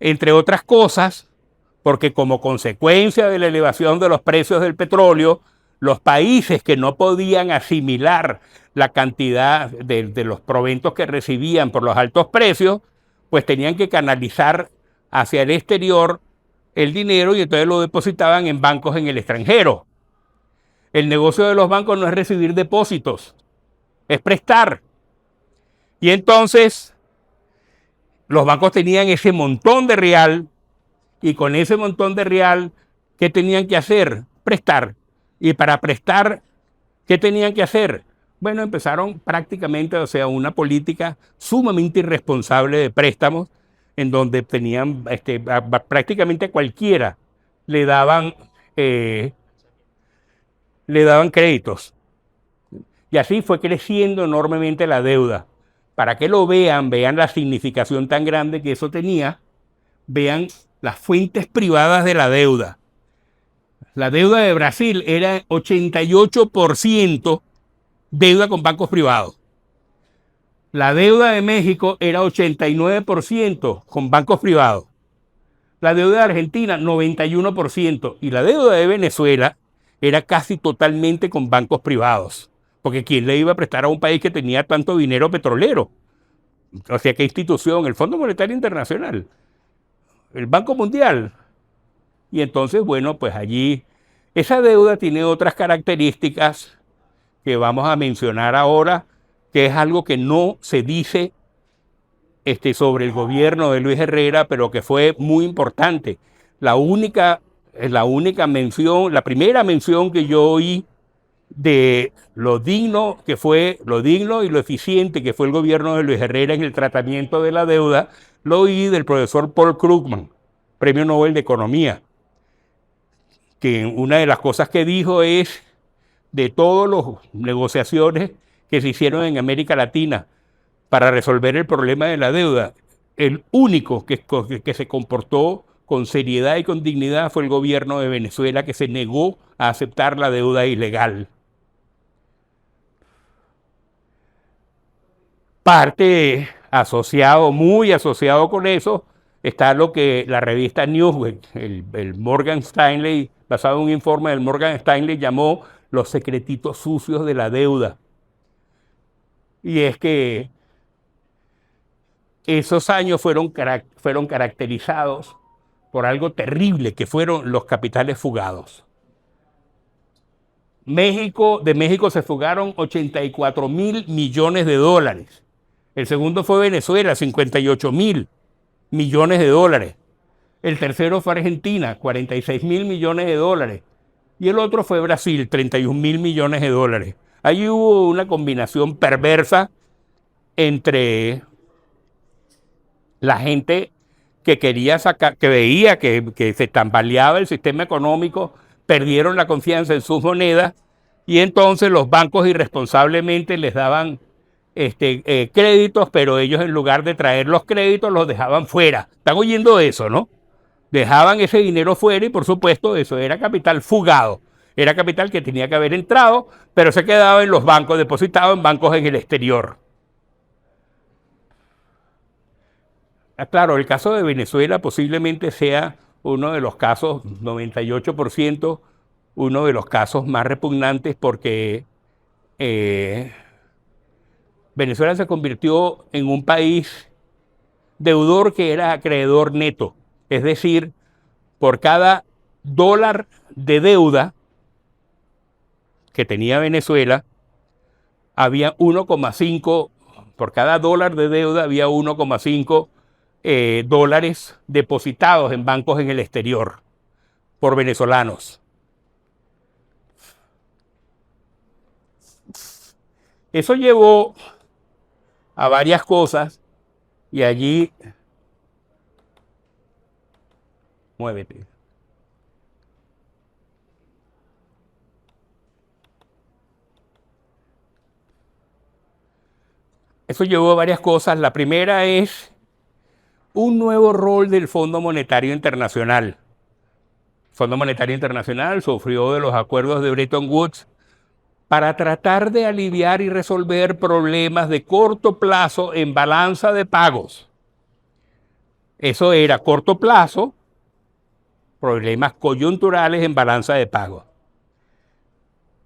entre otras cosas, porque como consecuencia de la elevación de los precios del petróleo, los países que no podían asimilar la cantidad de los proventos que recibían por los altos precios, pues tenían que canalizar hacia el exterior el dinero y entonces lo depositaban en bancos en el extranjero. El negocio de los bancos no es recibir depósitos, es prestar. Y entonces los bancos tenían ese montón de real y con ese montón de real, ¿qué tenían que hacer? Prestar. Y para prestar, ¿qué tenían que hacer? Bueno, empezaron prácticamente, o sea, una política sumamente irresponsable de préstamos, en donde tenían prácticamente a cualquiera le daban créditos. Y así fue creciendo enormemente la deuda. Para que lo vean la significación tan grande que eso tenía, vean las fuentes privadas de la deuda. La deuda de Brasil era 88% deuda con bancos privados. La deuda de México era 89% con bancos privados. La deuda de Argentina, 91%. Y la deuda de Venezuela era casi totalmente con bancos privados. Porque ¿quién le iba a prestar a un país que tenía tanto dinero petrolero? O sea, ¿qué institución? El Fondo Monetario Internacional, el Banco Mundial. Y entonces, bueno, pues allí esa deuda tiene otras características que vamos a mencionar ahora, que es algo que no se dice sobre el gobierno de Luis Herrera, pero que fue muy importante. La primera mención que yo oí de lo digno y lo eficiente que fue el gobierno de Luis Herrera en el tratamiento de la deuda, lo oí del profesor Paul Krugman, Premio Nobel de Economía, que una de las cosas que dijo es, de todas las negociaciones que se hicieron en América Latina para resolver el problema de la deuda, el único que se comportó con seriedad y con dignidad fue el gobierno de Venezuela, que se negó a aceptar la deuda ilegal. Muy asociado con eso, está lo que la revista Newsweek, el Morgan Stanley, basado en un informe del Morgan Stanley, llamó los secretitos sucios de la deuda. Y es que esos años fueron caracterizados por algo terrible, que fueron los capitales fugados. De México se fugaron 84.000 millones de dólares. El segundo fue Venezuela, 58.000 millones de dólares. El tercero fue Argentina, 46.000 millones de dólares. Y el otro fue Brasil, 31.000 millones de dólares. Allí hubo una combinación perversa entre la gente que quería sacar, que veía que se tambaleaba el sistema económico, perdieron la confianza en sus monedas y entonces los bancos irresponsablemente les daban créditos, pero ellos en lugar de traer los créditos los dejaban fuera. ¿Están oyendo eso, no? Dejaban ese dinero fuera y por supuesto eso era capital fugado. Era capital que tenía que haber entrado, pero se quedaba en los bancos, depositado en bancos en el exterior. Claro, el caso de Venezuela posiblemente sea uno de los casos, 98%, uno de los casos más repugnantes porque Venezuela se convirtió en un país deudor que era acreedor neto. Es decir, por cada dólar de deuda que tenía Venezuela, había 1,5, por cada dólar de deuda había 1,5 dólares depositados en bancos en el exterior por venezolanos. Eso llevó a varias cosas y allí... Muévete. Eso llevó a varias cosas. La primera es un nuevo rol del Fondo Monetario Internacional. El Fondo Monetario Internacional sufrió de los acuerdos de Bretton Woods para tratar de aliviar y resolver problemas de corto plazo en balanza de pagos. Eso era corto plazo, problemas coyunturales en balanza de pagos.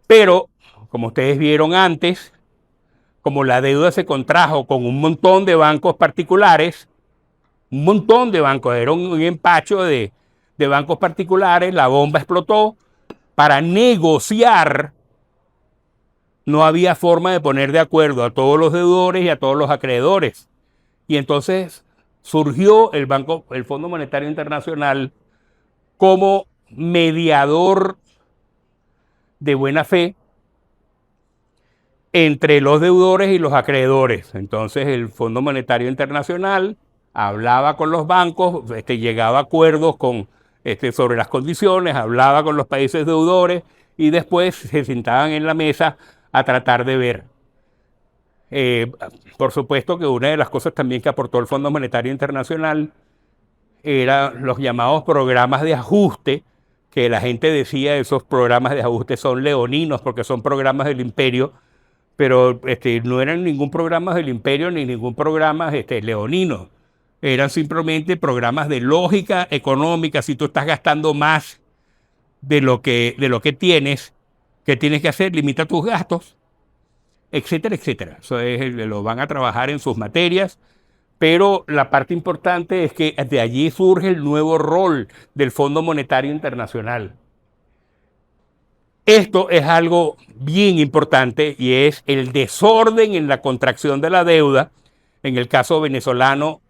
Pero, como ustedes vieron antes, como la deuda se contrajo con un montón de bancos particulares, un montón de bancos, era un empacho de bancos particulares, la bomba explotó. Para negociar no había forma de poner de acuerdo a todos los deudores y a todos los acreedores. Y entonces surgió el Fondo Monetario Internacional como mediador de buena fe entre los deudores y los acreedores. Entonces el Fondo Monetario Internacional hablaba con los bancos, llegaba a acuerdos sobre las condiciones, hablaba con los países deudores y después se sentaban en la mesa a tratar de ver. Por supuesto que una de las cosas también que aportó el Fondo Monetario Internacional eran los llamados programas de ajuste, que la gente decía esos programas de ajuste son leoninos porque son programas del imperio, pero no eran ningún programa del imperio ni ningún programa leonino. Eran simplemente programas de lógica económica. Si tú estás gastando más de lo que tienes, ¿qué tienes que hacer? Limita tus gastos, etcétera, etcétera. Eso lo van a trabajar en sus materias, pero la parte importante es que de allí surge el nuevo rol del Fondo Monetario Internacional. Esto es algo bien importante y es el desorden en la contracción de la deuda. En el caso venezolano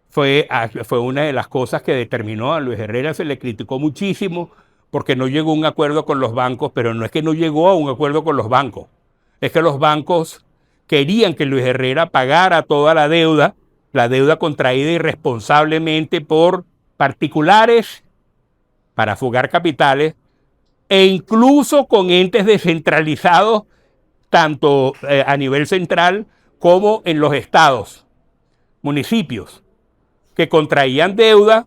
fue una de las cosas que determinó. A Luis Herrera se le criticó muchísimo porque no llegó a un acuerdo con los bancos, pero no es que no llegó a un acuerdo con los bancos, es que los bancos querían que Luis Herrera pagara toda la deuda contraída irresponsablemente por particulares para fugar capitales, e incluso con entes descentralizados, tanto a nivel central como en los estados, municipios, que contraían deuda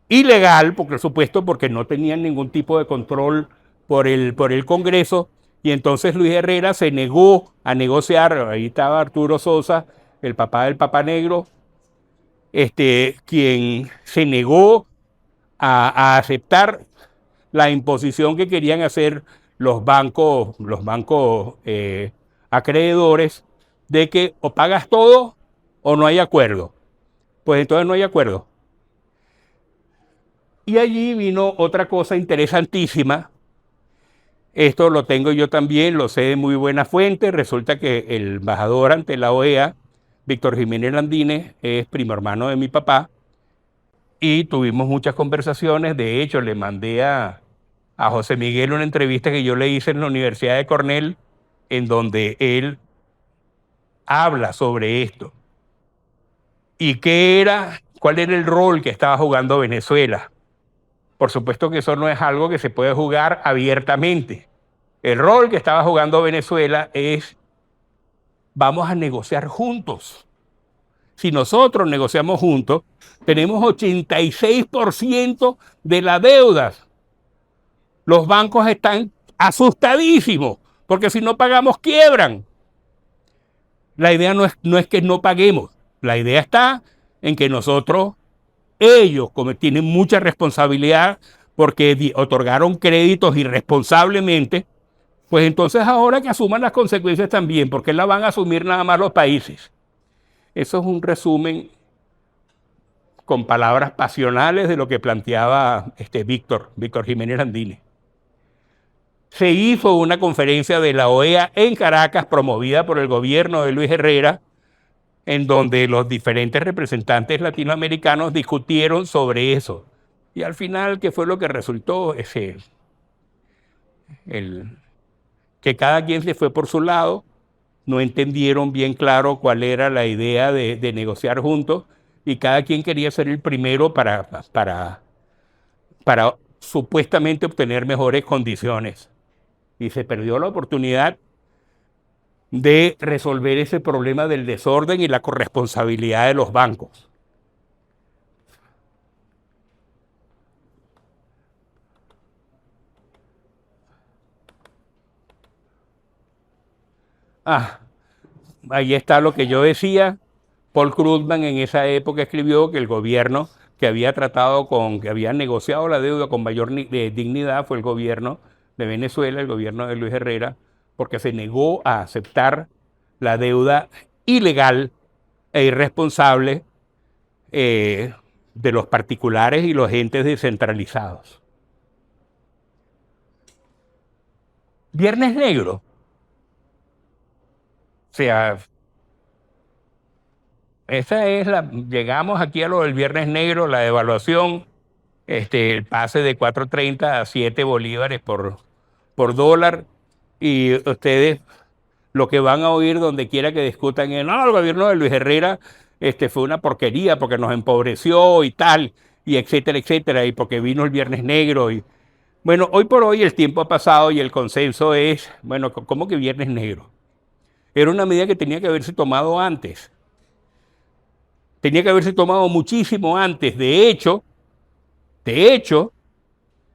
ilegal, por supuesto, porque no tenían ningún tipo de control por el Congreso, y entonces Luis Herrera se negó a negociar. Ahí estaba Arturo Sosa, el papá del Papa Negro, quien se negó a aceptar la imposición que querían hacer los bancos acreedores de que o pagas todo o no hay acuerdo. Pues entonces no hay acuerdo. Y allí vino otra cosa interesantísima. Esto lo tengo yo también, lo sé de muy buena fuente. Resulta que el embajador ante la OEA, Víctor Jiménez Landines, es primo hermano de mi papá y tuvimos muchas conversaciones. De hecho, le mandé a José Miguel una entrevista que yo le hice en la Universidad de Cornell, en donde él habla sobre esto. ¿Y qué era ¿Cuál era el rol que estaba jugando Venezuela? Por supuesto que eso no es algo que se puede jugar abiertamente. El rol que estaba jugando Venezuela es: vamos a negociar juntos. Si nosotros negociamos juntos, tenemos 86% de la deuda. Los bancos están asustadísimos, porque si no pagamos, quiebran. La idea no es que no paguemos. La idea está en que ellos, como tienen mucha responsabilidad porque otorgaron créditos irresponsablemente, pues entonces ahora que asuman las consecuencias también, porque las van a asumir nada más los países. Eso es un resumen con palabras pasionales de lo que planteaba Víctor Jiménez Landini. Se hizo una conferencia de la OEA en Caracas, promovida por el gobierno de Luis Herrera, en donde los diferentes representantes latinoamericanos discutieron sobre eso. Y al final, ¿qué fue lo que resultó? Que cada quien se fue por su lado, no entendieron bien claro cuál era la idea de negociar juntos, y cada quien quería ser el primero para supuestamente obtener mejores condiciones. Y se perdió la oportunidad de resolver ese problema del desorden y la corresponsabilidad de los bancos. Ahí está lo que yo decía. Paul Krugman en esa época escribió que el gobierno que había negociado la deuda con mayor dignidad fue el gobierno de Venezuela, el gobierno de Luis Herrera, porque se negó a aceptar la deuda ilegal e irresponsable de los particulares y los entes descentralizados. Viernes Negro. O sea, llegamos aquí a lo del Viernes Negro, la devaluación, el pase de 4.30 a 7 bolívares por dólar, y ustedes lo que van a oír donde quiera que discutan es: no, el gobierno de Luis Herrera fue una porquería porque nos empobreció y tal, y etcétera, etcétera, y porque vino el Viernes Negro. Y bueno, hoy por hoy el tiempo ha pasado y el consenso es, bueno, ¿cómo que Viernes Negro? Era una medida que tenía que haberse tomado antes. Tenía que haberse tomado muchísimo antes. De hecho,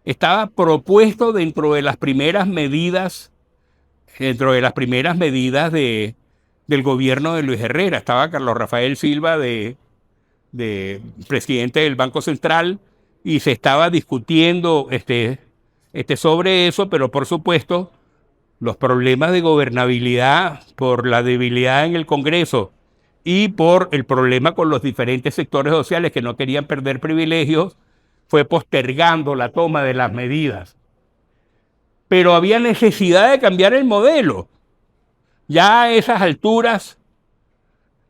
estaba propuesto dentro de las primeras medidas del gobierno de Luis Herrera. Estaba Carlos Rafael Silva de presidente del Banco Central, y se estaba discutiendo sobre eso, pero por supuesto los problemas de gobernabilidad por la debilidad en el Congreso y por el problema con los diferentes sectores sociales que no querían perder privilegios, fue postergando la toma de las medidas. Pero había necesidad de cambiar el modelo. Ya a esas alturas,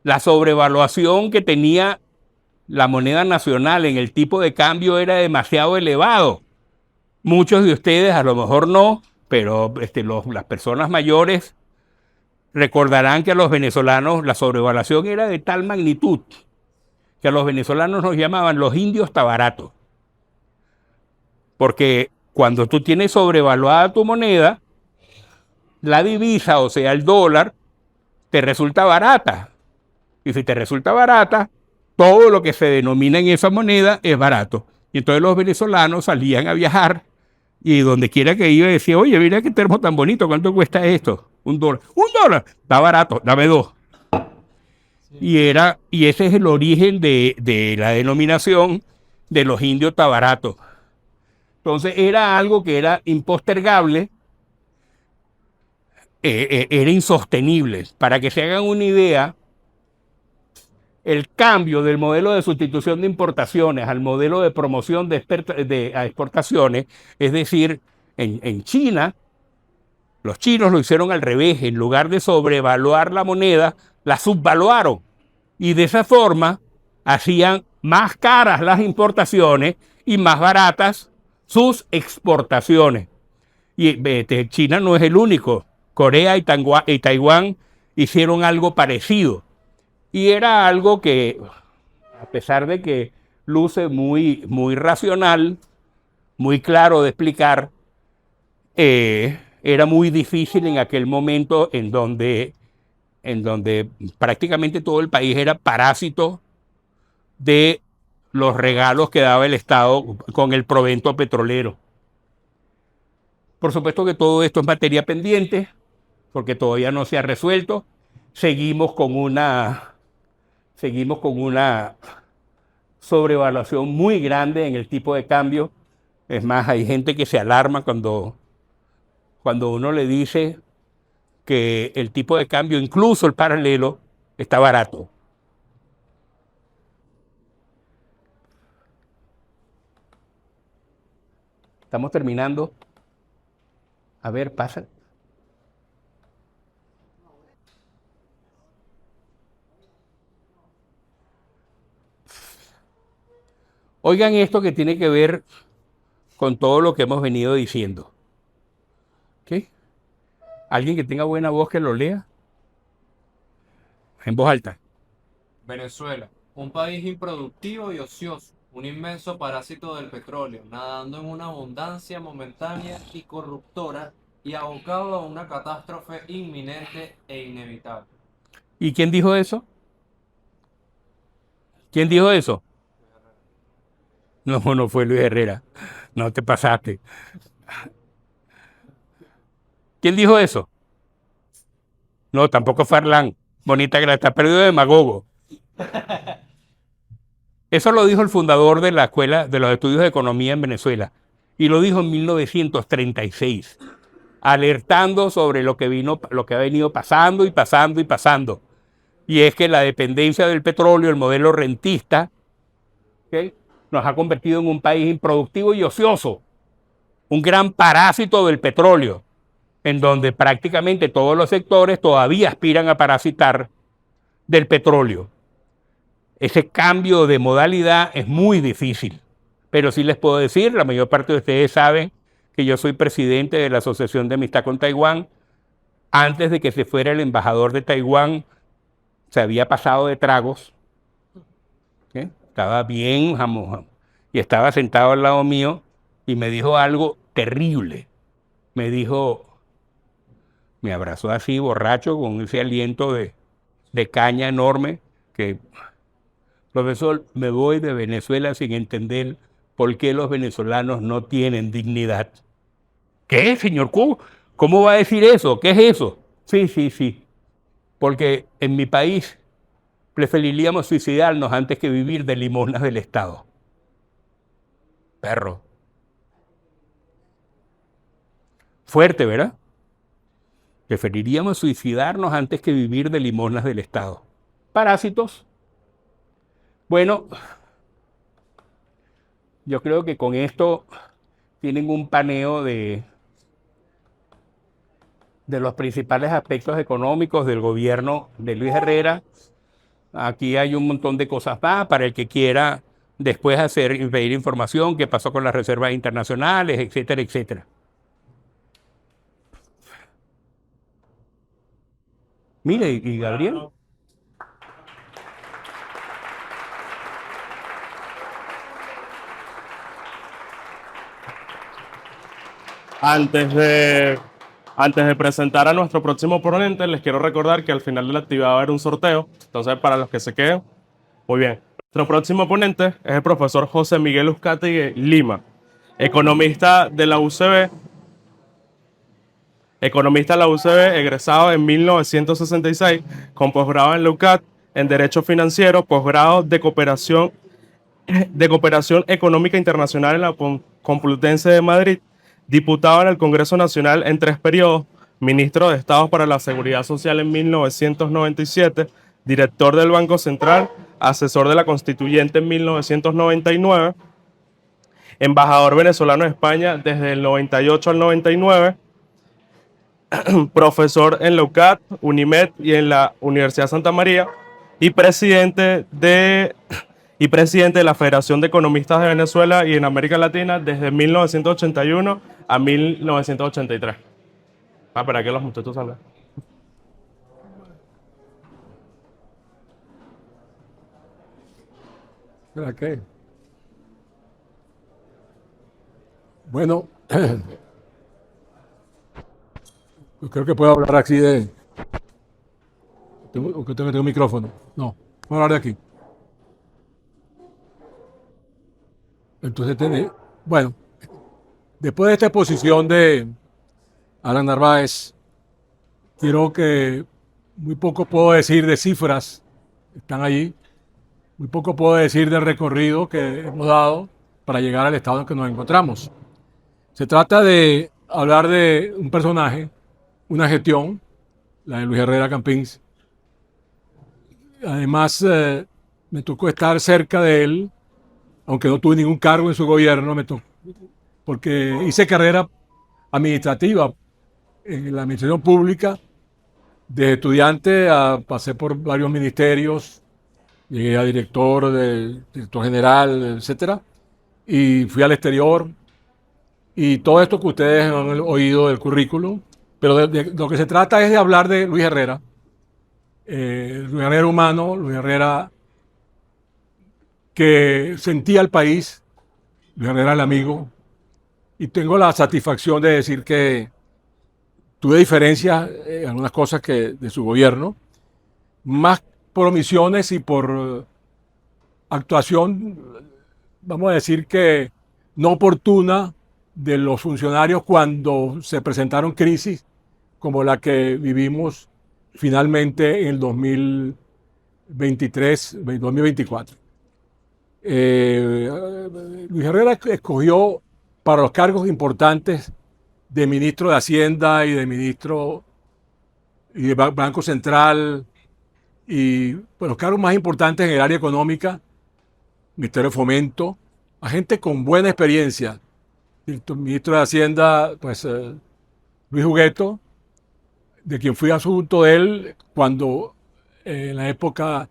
la sobrevaluación que tenía la moneda nacional en el tipo de cambio era demasiado elevado. Muchos de ustedes, a lo mejor no, pero las personas mayores recordarán que a los venezolanos la sobrevaluación era de tal magnitud que a los venezolanos nos llamaban los indios tabaratos. Porque cuando tú tienes sobrevaluada tu moneda, la divisa, o sea, el dólar, te resulta barata. Y si te resulta barata, todo lo que se denomina en esa moneda es barato. Y entonces los venezolanos salían a viajar, y donde quiera que iba decía: oye, mira qué termo tan bonito, ¿cuánto cuesta esto? $1. $1, está barato, dame 2. Y ese es el origen de la denominación de los indios tabaratos. Entonces era algo que era impostergable, era insostenible. Para que se hagan una idea, el cambio del modelo de sustitución de importaciones al modelo de promoción de exportaciones, es decir, en China, los chinos lo hicieron al revés. En lugar de sobrevaluar la moneda, la subvaluaron. Y de esa forma hacían más caras las importaciones y más baratas sus exportaciones. Y China no es el único. Corea y Taiwán hicieron algo parecido. Y era algo que A pesar de que luce muy, muy racional, muy claro de explicar, era muy difícil en aquel momento en donde prácticamente todo el país era parásito de los regalos que daba el Estado con el provento petrolero. Por supuesto que todo esto es materia pendiente, porque todavía no se ha resuelto. Seguimos con una sobrevaluación muy grande en el tipo de cambio. Es más, hay gente que se alarma cuando uno le dice que el tipo de cambio, incluso el paralelo, está barato. Estamos terminando. A ver, pasa. Oigan esto que tiene que ver con todo lo que hemos venido diciendo. ¿Ok? ¿Alguien que tenga buena voz que lo lea? En voz alta. Venezuela, un país improductivo y ocioso, un inmenso parásito del petróleo, nadando en una abundancia momentánea y corruptora y abocado a una catástrofe inminente e inevitable. ¿Y quién dijo eso? ¿Quién dijo eso? No, no fue Luis Herrera. No te pasaste. ¿Quién dijo eso? No, tampoco Farlán. Bonita que la está perdido de demagogo. Eso lo dijo el fundador de la Escuela de los Estudios de Economía en Venezuela. Y lo dijo en 1936, alertando sobre lo que ha venido pasando y pasando y pasando. Y es que la dependencia del petróleo, el modelo rentista, ¿okay?, nos ha convertido en un país improductivo y ocioso, un gran parásito del petróleo, en donde prácticamente todos los sectores todavía aspiran a parasitar del petróleo. Ese cambio de modalidad es muy difícil, pero sí les puedo decir, la mayor parte de ustedes saben que yo soy presidente de la Asociación de Amistad con Taiwán. Antes de que se fuera el embajador de Taiwán, se había pasado de tragos, ¿okay? Estaba bien y estaba sentado al lado mío y me dijo algo terrible. Me dijo, me abrazó así borracho con ese aliento de caña enorme que, profesor, me voy de Venezuela sin entender por qué los venezolanos no tienen dignidad. ¿Qué, señor? ¿Cómo va a decir eso? ¿Qué es eso? Sí, porque en mi país preferiríamos suicidarnos antes que vivir de limosnas del Estado. Perro. Fuerte, ¿verdad? Preferiríamos suicidarnos antes que vivir de limosnas del Estado. Parásitos. Bueno, yo creo que con esto tienen un paneo de los principales aspectos económicos del gobierno de Luis Herrera. Aquí hay un montón de cosas más para el que quiera después pedir información, qué pasó con las reservas internacionales, etcétera, etcétera. Mire, y Gabriel. Antes de presentar a nuestro próximo ponente, les quiero recordar que al final de la actividad va a haber un sorteo. Entonces, para los que se queden, muy bien. Nuestro próximo ponente es el profesor José Miguel Uzcategui Lima, economista de la UCB. Economista de la UCB, egresado en 1966, con posgrado en la UCAD en Derecho Financiero, posgrado de Cooperación Económica Internacional en la Complutense de Madrid, diputado en el Congreso Nacional en 3 periodos, ministro de Estado para la Seguridad Social en 1997, director del Banco Central, asesor de la Constituyente en 1999, embajador venezolano en España desde el 98 al 99, profesor en la UCAD, UNIMED y en la Universidad Santa María, y presidente de la Federación de Economistas de Venezuela y en América Latina desde 1981 a 1983. Para que los muchachos salgan. ¿Será que? Bueno, yo creo que puedo hablar aquí de... ¿O que tengo micrófono? No, puedo hablar de aquí. Entonces, bueno, después de esta exposición de Alan Narváez, quiero que muy poco puedo decir de cifras, están allí, muy poco puedo decir del recorrido que hemos dado para llegar al estado en que nos encontramos. Se trata de hablar de un personaje, una gestión, la de Luis Herrera Campins. Además, me tocó estar cerca de él, aunque no tuve ningún cargo en su gobierno, porque hice carrera administrativa en la administración pública. De estudiante pasé por varios ministerios, llegué a director general, etcétera, y fui al exterior. Y todo esto que ustedes han oído del currículum, pero de lo que se trata es de hablar de Luis Herrera. Luis Herrera humano, Luis Herrera que sentía el país, Luis Herrera el amigo, y tengo la satisfacción de decir que tuve diferencias en algunas cosas de su gobierno, más por omisiones y por actuación, vamos a decir que no oportuna de los funcionarios cuando se presentaron crisis como la que vivimos finalmente en el 2023, 2024. Luis Herrera escogió para los cargos importantes de ministro de Hacienda y de ministro y de Banco Central y pues, los cargos más importantes en el área económica, Ministerio de Fomento, a gente con buena experiencia. El ministro de Hacienda, pues Luis Hugueto, de quien fui asunto de él cuando en la época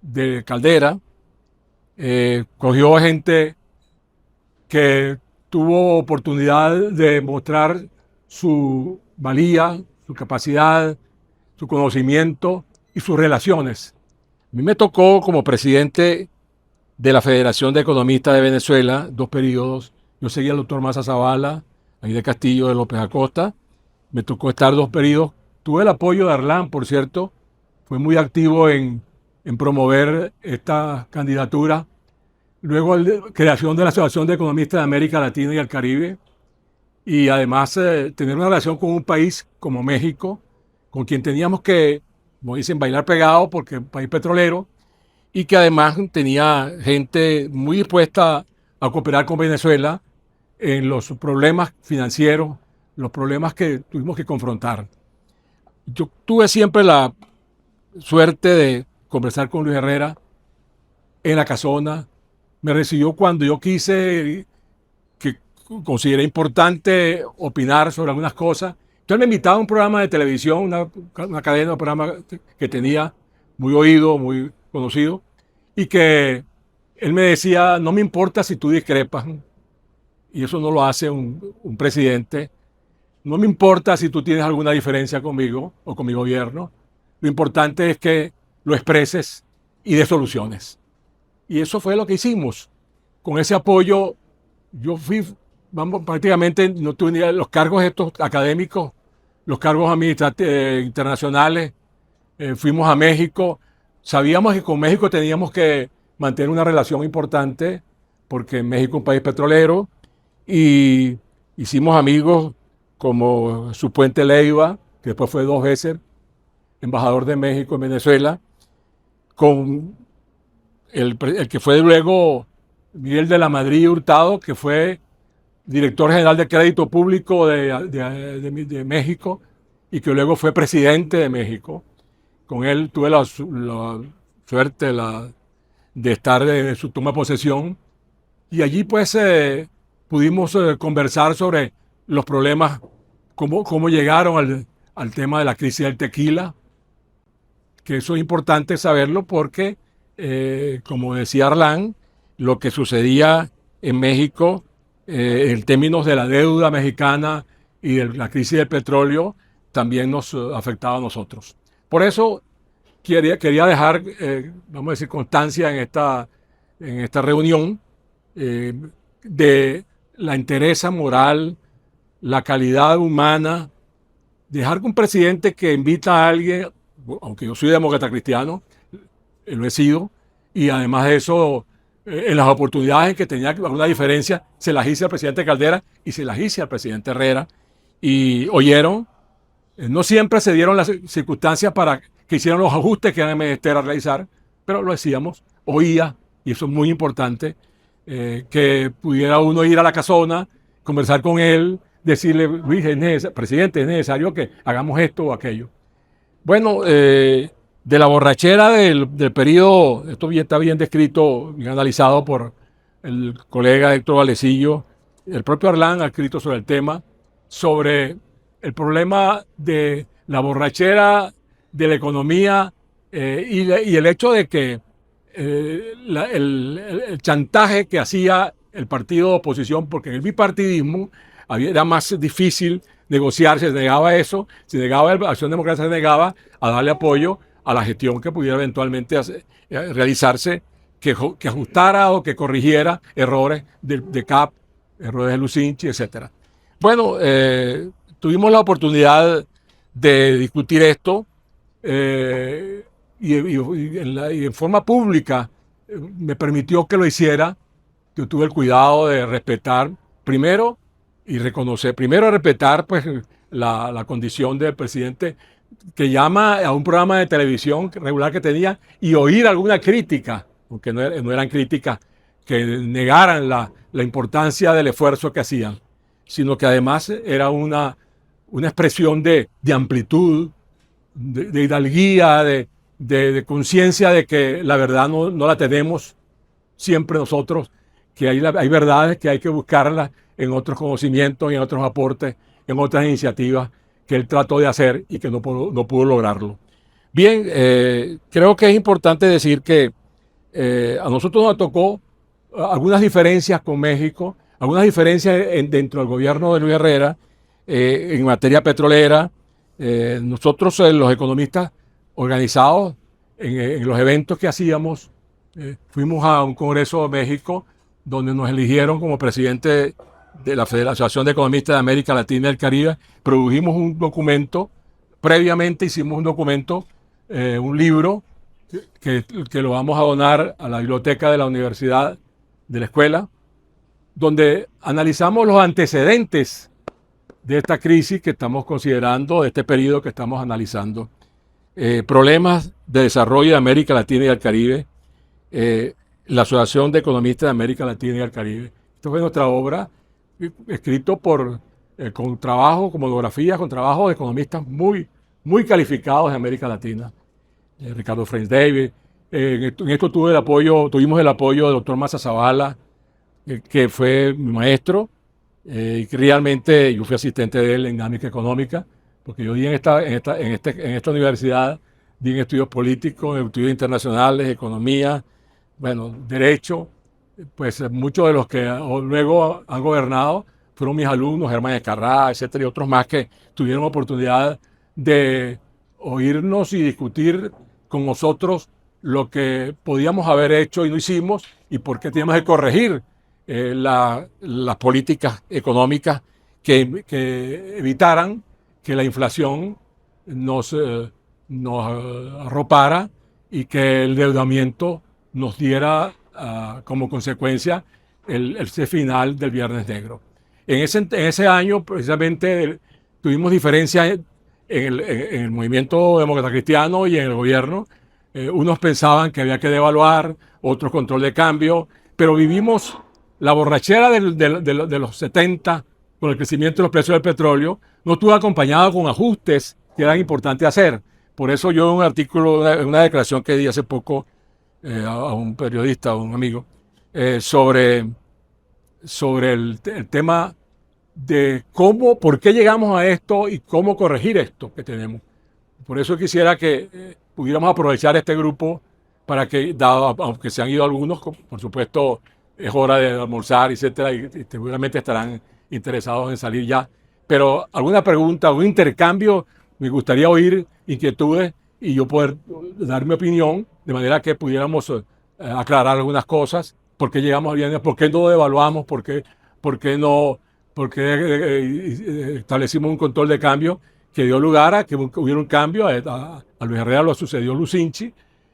de Caldera, cogió gente que tuvo oportunidad de mostrar su valía, su capacidad, su conocimiento y sus relaciones. A mí me tocó como presidente de la Federación de Economistas de Venezuela, 2 periodos. Yo seguía al doctor Maza Zavala, ahí de Castillo, de López Acosta. Me tocó estar 2 periodos. Tuve el apoyo de Arlán, por cierto. Fue muy activo en promover esta candidatura. Luego, la creación de la Asociación de Economistas de América Latina y el Caribe. Y además, tener una relación con un país como México, con quien teníamos que, como dicen, bailar pegado, porque es un país petrolero, y que además tenía gente muy dispuesta a cooperar con Venezuela en los problemas financieros, los problemas que tuvimos que confrontar. Yo tuve siempre la suerte de conversar con Luis Herrera en la casona. Me recibió cuando yo quise, que consideré importante opinar sobre algunas cosas. Entonces me invitaba a un programa de televisión, una cadena, un programa que tenía muy oído, muy conocido, y que él me decía, no me importa si tú discrepas, y eso no lo hace un presidente, no me importa si tú tienes alguna diferencia conmigo o con mi gobierno, lo importante es que lo expreses y des soluciones. Y eso fue lo que hicimos. Con ese apoyo, yo fui, prácticamente no tuve los cargos estos académicos, los cargos internacionales, fuimos a México. Sabíamos que con México teníamos que mantener una relación importante, porque México es un país petrolero, y hicimos amigos como su Puente Leiva, que después fue 2 veces embajador de México en Venezuela, con el que fue luego Miguel de la Madrid Hurtado, que fue director general de Crédito Público de México y que luego fue presidente de México. Con él tuve la suerte de estar en su toma de posesión y allí pues pudimos conversar sobre los problemas, cómo llegaron al tema de la crisis del tequila, que eso es importante saberlo porque, como decía Arlán, lo que sucedía en México en términos de la deuda mexicana y de la crisis del petróleo también nos afectaba a nosotros. Por eso quería dejar, vamos a decir, constancia en esta en esta reunión, de la entereza moral, la calidad humana, dejar que un presidente que invita a alguien, aunque yo soy demócrata cristiano, lo he sido, y además de eso, en las oportunidades en que tenía alguna diferencia, se las hice al presidente Caldera y se las hice al presidente Herrera, y oyeron, no siempre se dieron las circunstancias para que hicieran los ajustes que eran menester a realizar, pero lo hacíamos, oía, y eso es muy importante, que pudiera uno ir a la casona, conversar con él, decirle, Luis, presidente, es necesario que hagamos esto o aquello. Bueno, de la borrachera del periodo, esto está bien descrito, bien analizado por el colega Héctor Valecillo, el propio Arlán ha escrito sobre el tema, sobre el problema de la borrachera de la economía y el hecho de que el chantaje que hacía el partido de oposición, porque en el bipartidismo era más difícil negociar, se negaba eso, se negaba, Acción Democrática se negaba a darle apoyo a la gestión que pudiera eventualmente realizarse, que ajustara o que corrigiera errores de CAP, errores de Lucinchi, etc. Bueno, tuvimos la oportunidad de discutir esto y en forma pública me permitió que lo hiciera. Yo tuve el cuidado de respetar primero respetar pues, la condición del presidente que llama a un programa de televisión regular que tenía y oír alguna crítica, porque no eran críticas que negaran la importancia del esfuerzo que hacían, sino que además era una expresión de amplitud, de hidalguía, de conciencia de que la verdad no la tenemos siempre nosotros, que hay verdades que hay que buscarlas en otros conocimientos, en otros aportes, en otras iniciativas que él trató de hacer y que no pudo lograrlo. Bien, creo que es importante decir que a nosotros nos tocó algunas diferencias con México, algunas diferencias dentro del gobierno de Luis Herrera en materia petrolera. Nosotros, los economistas organizados en los eventos que hacíamos, fuimos a un congreso de México donde nos eligieron como presidente de la Asociación de Economistas de América Latina y el Caribe. Produjimos un documento, previamente hicimos un documento, un libro que lo vamos a donar a la biblioteca de la universidad, de la escuela, donde analizamos los antecedentes de esta crisis que estamos considerando, de este periodo que estamos analizando. Problemas de desarrollo de América Latina y el Caribe, la Asociación de Economistas de América Latina y el Caribe. Esta fue nuestra obra, escrito con trabajo, con monografías, con trabajo de economistas muy, muy calificados de América Latina. Ricardo French David. En esto tuvimos el apoyo del doctor Maza Zavala, que fue mi maestro, y que realmente yo fui asistente de él en dinámica económica, porque yo di en esta universidad, di en estudios políticos, en estudios internacionales, economía, bueno, derecho. Pues muchos de los que luego han gobernado fueron mis alumnos, Germán Escarrá, etcétera, y otros más que tuvieron oportunidad de oírnos y discutir con nosotros lo que podíamos haber hecho y no hicimos y por qué teníamos que corregir las políticas económicas que evitaran que la inflación nos arropara y que el endeudamiento nos diera como consecuencia el final del Viernes Negro. En ese año, precisamente, tuvimos diferencias en el movimiento demócrata cristiano y en el gobierno. Unos pensaban que había que devaluar, otros control de cambio, pero vivimos la borrachera de los 70 con el crecimiento de los precios del petróleo. No estuvo acompañado con ajustes que eran importantes hacer. Por eso yo en un artículo, en una declaración que di hace poco, a un periodista, a un amigo, sobre el tema de por qué llegamos a esto y cómo corregir esto que tenemos. Por eso quisiera que pudiéramos aprovechar este grupo para que, aunque se han ido algunos, por supuesto es hora de almorzar, etcétera, y seguramente estarán interesados en salir ya. Pero alguna pregunta, un intercambio, me gustaría oír inquietudes y yo poder dar mi opinión, de manera que pudiéramos aclarar algunas cosas, por qué llegamos bien, por qué no devaluamos, por qué no, por qué establecimos un control de cambio que dio lugar a que hubiera un cambio. A Luis Herrera lo sucedió Lucinchi,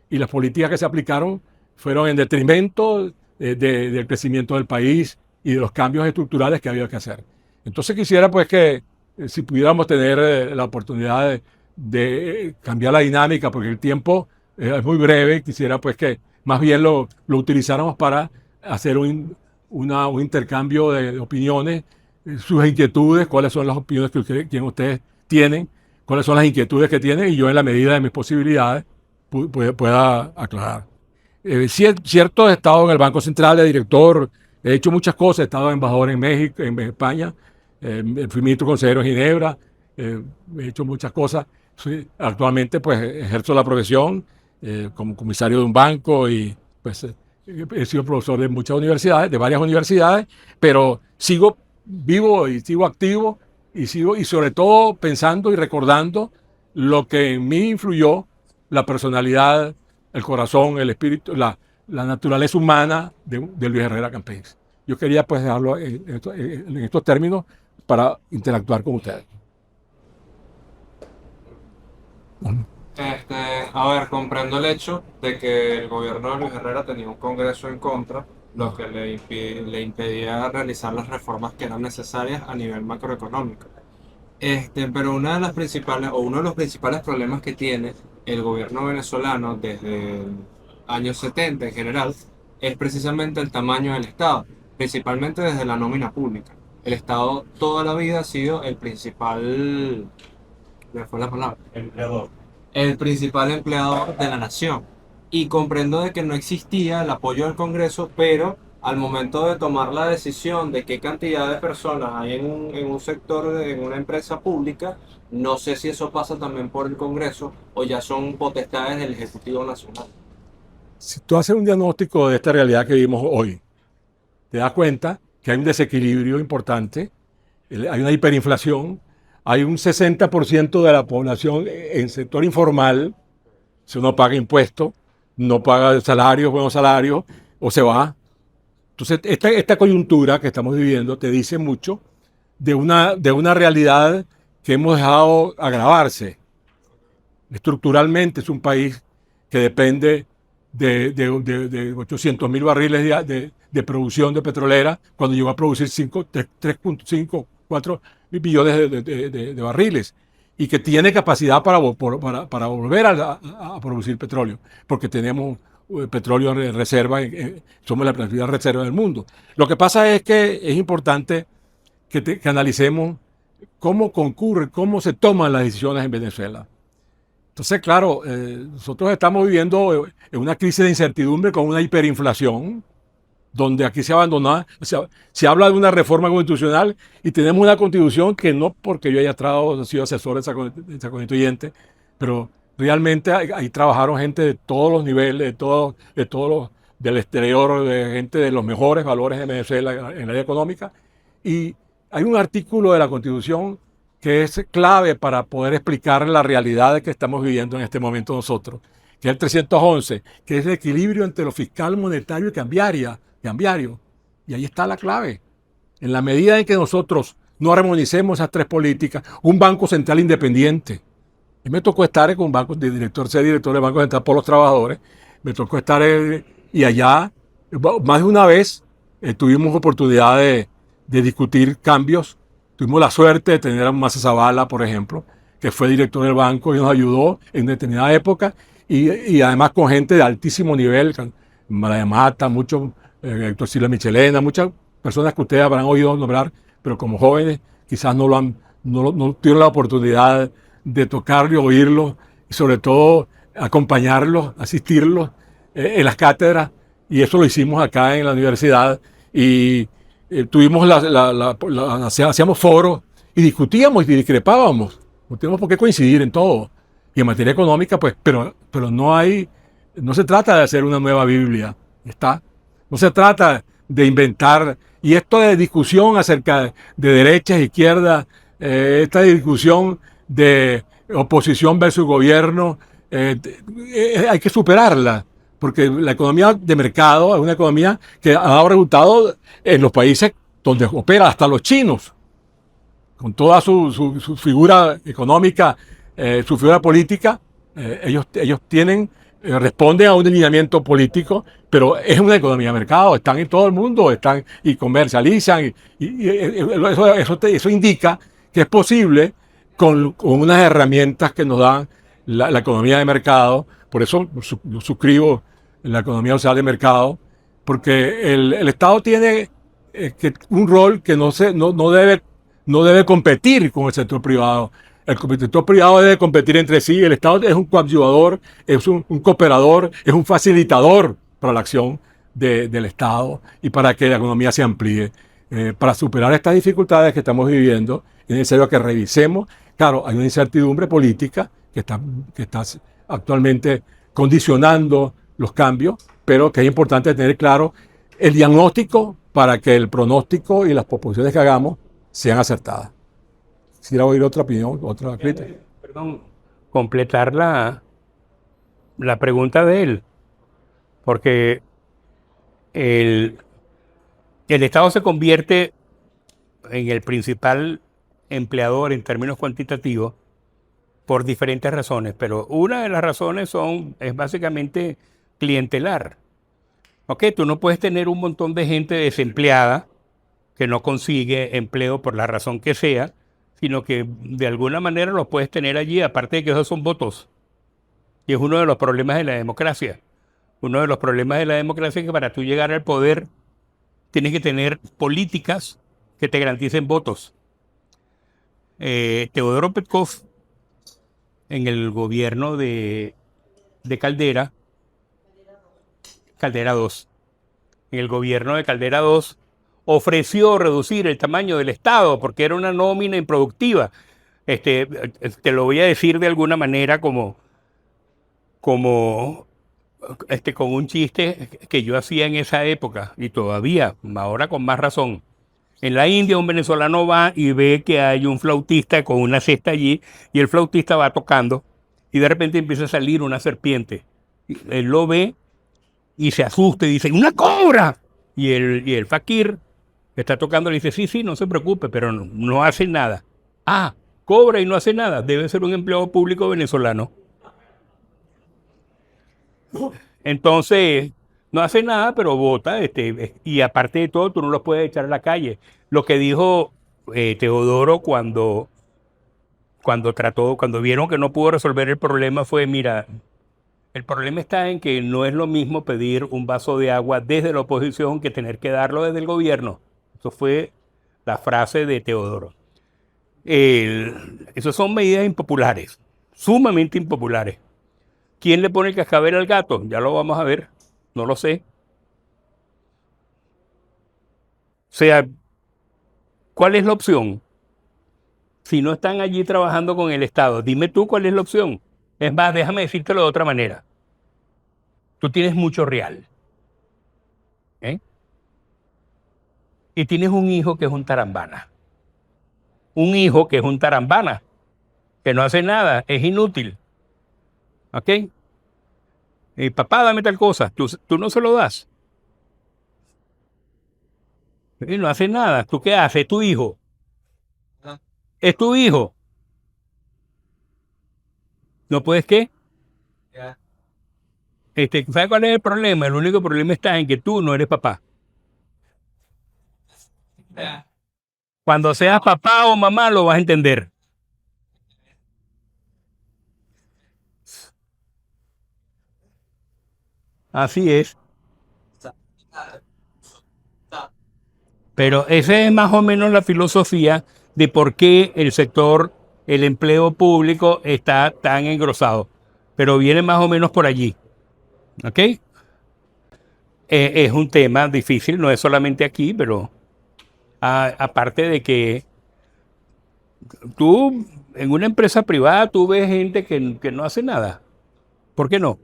y las políticas que se aplicaron fueron en detrimento del crecimiento del país y de los cambios estructurales que había que hacer. Entonces quisiera pues que si pudiéramos tener la oportunidad de cambiar la dinámica, porque el tiempo es muy breve, quisiera pues que más bien lo utilizáramos para hacer un intercambio de opiniones, sus inquietudes, cuáles son las opiniones que ustedes tienen, cuáles son las inquietudes que tienen, y yo en la medida de mis posibilidades pueda aclarar. Cierto, he estado en el Banco Central de director, he hecho muchas cosas, he estado embajador en México, en España, fui ministro consejero en Ginebra, he hecho muchas cosas. Actualmente pues ejerzo la profesión como comisario de un banco, y pues he sido profesor de muchas universidades, de varias universidades, pero sigo vivo y sigo activo y sobre todo pensando y recordando lo que en mí influyó la personalidad, el corazón, el espíritu, la naturaleza humana de Luis Herrera Campins. Yo quería pues dejarlo en estos términos para interactuar con ustedes. A ver, comprendo el hecho de que el gobierno de Luis Herrera tenía un Congreso en contra, lo que le impedía realizar las reformas que eran necesarias a nivel macroeconómico. Pero uno de los principales problemas que tiene el gobierno venezolano desde el año 70 en general es precisamente el tamaño del Estado, principalmente desde la nómina pública. El Estado toda la vida ha sido el principal, ¿me fue la palabra? El principal empleador de la nación. Y comprendo de que no existía el apoyo del Congreso, pero al momento de tomar la decisión de qué cantidad de personas hay en un sector, en una empresa pública, no sé si eso pasa también por el Congreso o ya son potestades del Ejecutivo Nacional. Si tú haces un diagnóstico de esta realidad que vivimos hoy, te das cuenta que hay un desequilibrio importante, hay una hiperinflación, hay un 60% de la población en sector informal, si uno paga impuestos, no paga salarios, buenos salarios, o se va. Entonces, esta coyuntura que estamos viviendo te dice mucho de una realidad que hemos dejado agravarse. Estructuralmente es un país que depende de 800.000 barriles de producción de petrolera, cuando llegó a producir 3.5, 4 billones de barriles, y que tiene capacidad para volver a producir petróleo, porque tenemos petróleo en reserva, somos la principal reserva del mundo. Lo que pasa es que es importante que analicemos cómo concurre, cómo se toman las decisiones en Venezuela. Entonces, claro, nosotros estamos viviendo en una crisis de incertidumbre con una hiperinflación, donde aquí se abandona, se habla de una reforma constitucional, y tenemos una constitución que no porque yo haya sido asesor de esa constituyente, pero realmente ahí trabajaron gente de todos los niveles, del exterior, de gente de los mejores valores de Venezuela en el área económica, y hay un artículo de la constitución que es clave para poder explicar la realidad que estamos viviendo en este momento nosotros, que es el 311, que es el equilibrio entre lo fiscal, monetario y cambiario. Y ahí está la clave. En la medida en que nosotros no armonicemos esas tres políticas, un Banco Central independiente. Y me tocó estar con un banco, director del Banco Central por los Trabajadores, me tocó estar y allá, más de una vez, tuvimos oportunidad de discutir cambios. Tuvimos la suerte de tener a Massa Zavala, por ejemplo, que fue director del banco y nos ayudó en determinada época, y además con gente de altísimo nivel, Malaya Mata, Héctor Silva Michelena, muchas personas que ustedes habrán oído nombrar, pero como jóvenes quizás no tuvieron la oportunidad de tocarlo, oírlo, y sobre todo acompañarlos, asistirlos en las cátedras, y eso lo hicimos acá en la universidad, y tuvimos hacíamos foros y discutíamos y discrepábamos, no tenemos por qué coincidir en todo, y en materia económica pues, pero no se trata de hacer una nueva Biblia, no se trata de inventar, y esto de discusión acerca de derechas, izquierdas, esta discusión de oposición versus gobierno, hay que superarla, porque la economía de mercado es una economía que ha dado resultados en los países donde opera, hasta los chinos, con toda su figura económica, su figura política. Ellos responden a un lineamiento político, pero es una economía de mercado, están en todo el mundo, están y comercializan, eso indica que es posible con unas herramientas que nos dan la economía de mercado. Por eso yo suscribo en la economía social de mercado, porque el Estado tiene un rol que no debe competir con el sector privado. El sector privado debe competir entre sí. El Estado es un coadyuvador, es un cooperador, es un facilitador para la acción del Estado y para que la economía se amplíe. Para superar estas dificultades que estamos viviendo, es necesario que revisemos. Claro, hay una incertidumbre política que está actualmente condicionando los cambios, pero que es importante tener claro el diagnóstico para que el pronóstico y las proposiciones que hagamos sean acertadas. Quisiera oír otra opinión, otra crítica. Perdón, completar la pregunta de él, porque el Estado se convierte en el principal empleador en términos cuantitativos por diferentes razones, pero una de las razones es básicamente clientelar. Ok, tú no puedes tener un montón de gente desempleada que no consigue empleo por la razón que sea, sino que de alguna manera los puedes tener allí, aparte de que esos son votos. Y es uno de los problemas de la democracia. Uno de los problemas de la democracia es que para tú llegar al poder tienes que tener políticas que te garanticen votos. Teodoro Petkov, en el gobierno de Caldera 2, en el gobierno de Caldera 2, ofreció reducir el tamaño del Estado porque era una nómina improductiva. Te lo voy a decir de alguna manera como con un chiste que yo hacía en esa época y todavía, ahora con más razón. En la India un venezolano va y ve que hay un flautista con una cesta allí y el flautista va tocando y de repente empieza a salir una serpiente. Él lo ve y se asusta y dice, ¡una cobra! Y el fakir que está tocando le dice, sí, no se preocupe, pero no hace nada. Ah, cobra y no hace nada. Debe ser un empleado público venezolano. Entonces, no hace nada, pero vota. Y aparte de todo, tú no lo puedes echar a la calle. Lo que dijo Teodoro cuando vieron que no pudo resolver el problema fue, mira, el problema está en que no es lo mismo pedir un vaso de agua desde la oposición que tener que darlo desde el gobierno. Eso fue la frase de Teodoro. Esas son medidas impopulares, sumamente impopulares. ¿Quién le pone el cascabel al gato? Ya lo vamos a ver, no lo sé. O sea, ¿cuál es la opción? Si no están allí trabajando con el Estado, dime tú cuál es la opción. Es más, déjame decírtelo de otra manera. Tú tienes mucho real, ¿eh? Y tienes un hijo que es un tarambana. Un hijo que es un tarambana, que no hace nada, es inútil. ¿Ok? Y papá, dame tal cosa. Tú no se lo das. Y no hace nada. ¿Tú qué haces? Es tu hijo. Es tu hijo. ¿No puedes qué? ¿Sabes cuál es el problema? El único problema está en que tú no eres papá. Cuando seas papá o mamá lo vas a entender. Así es. Pero esa es más o menos la filosofía de por qué el empleo público está tan engrosado. Pero viene más o menos por allí. ¿Ok? Es un tema difícil, no es solamente aquí, pero aparte de que tú, en una empresa privada, tú ves gente que no hace nada. ¿Por qué no?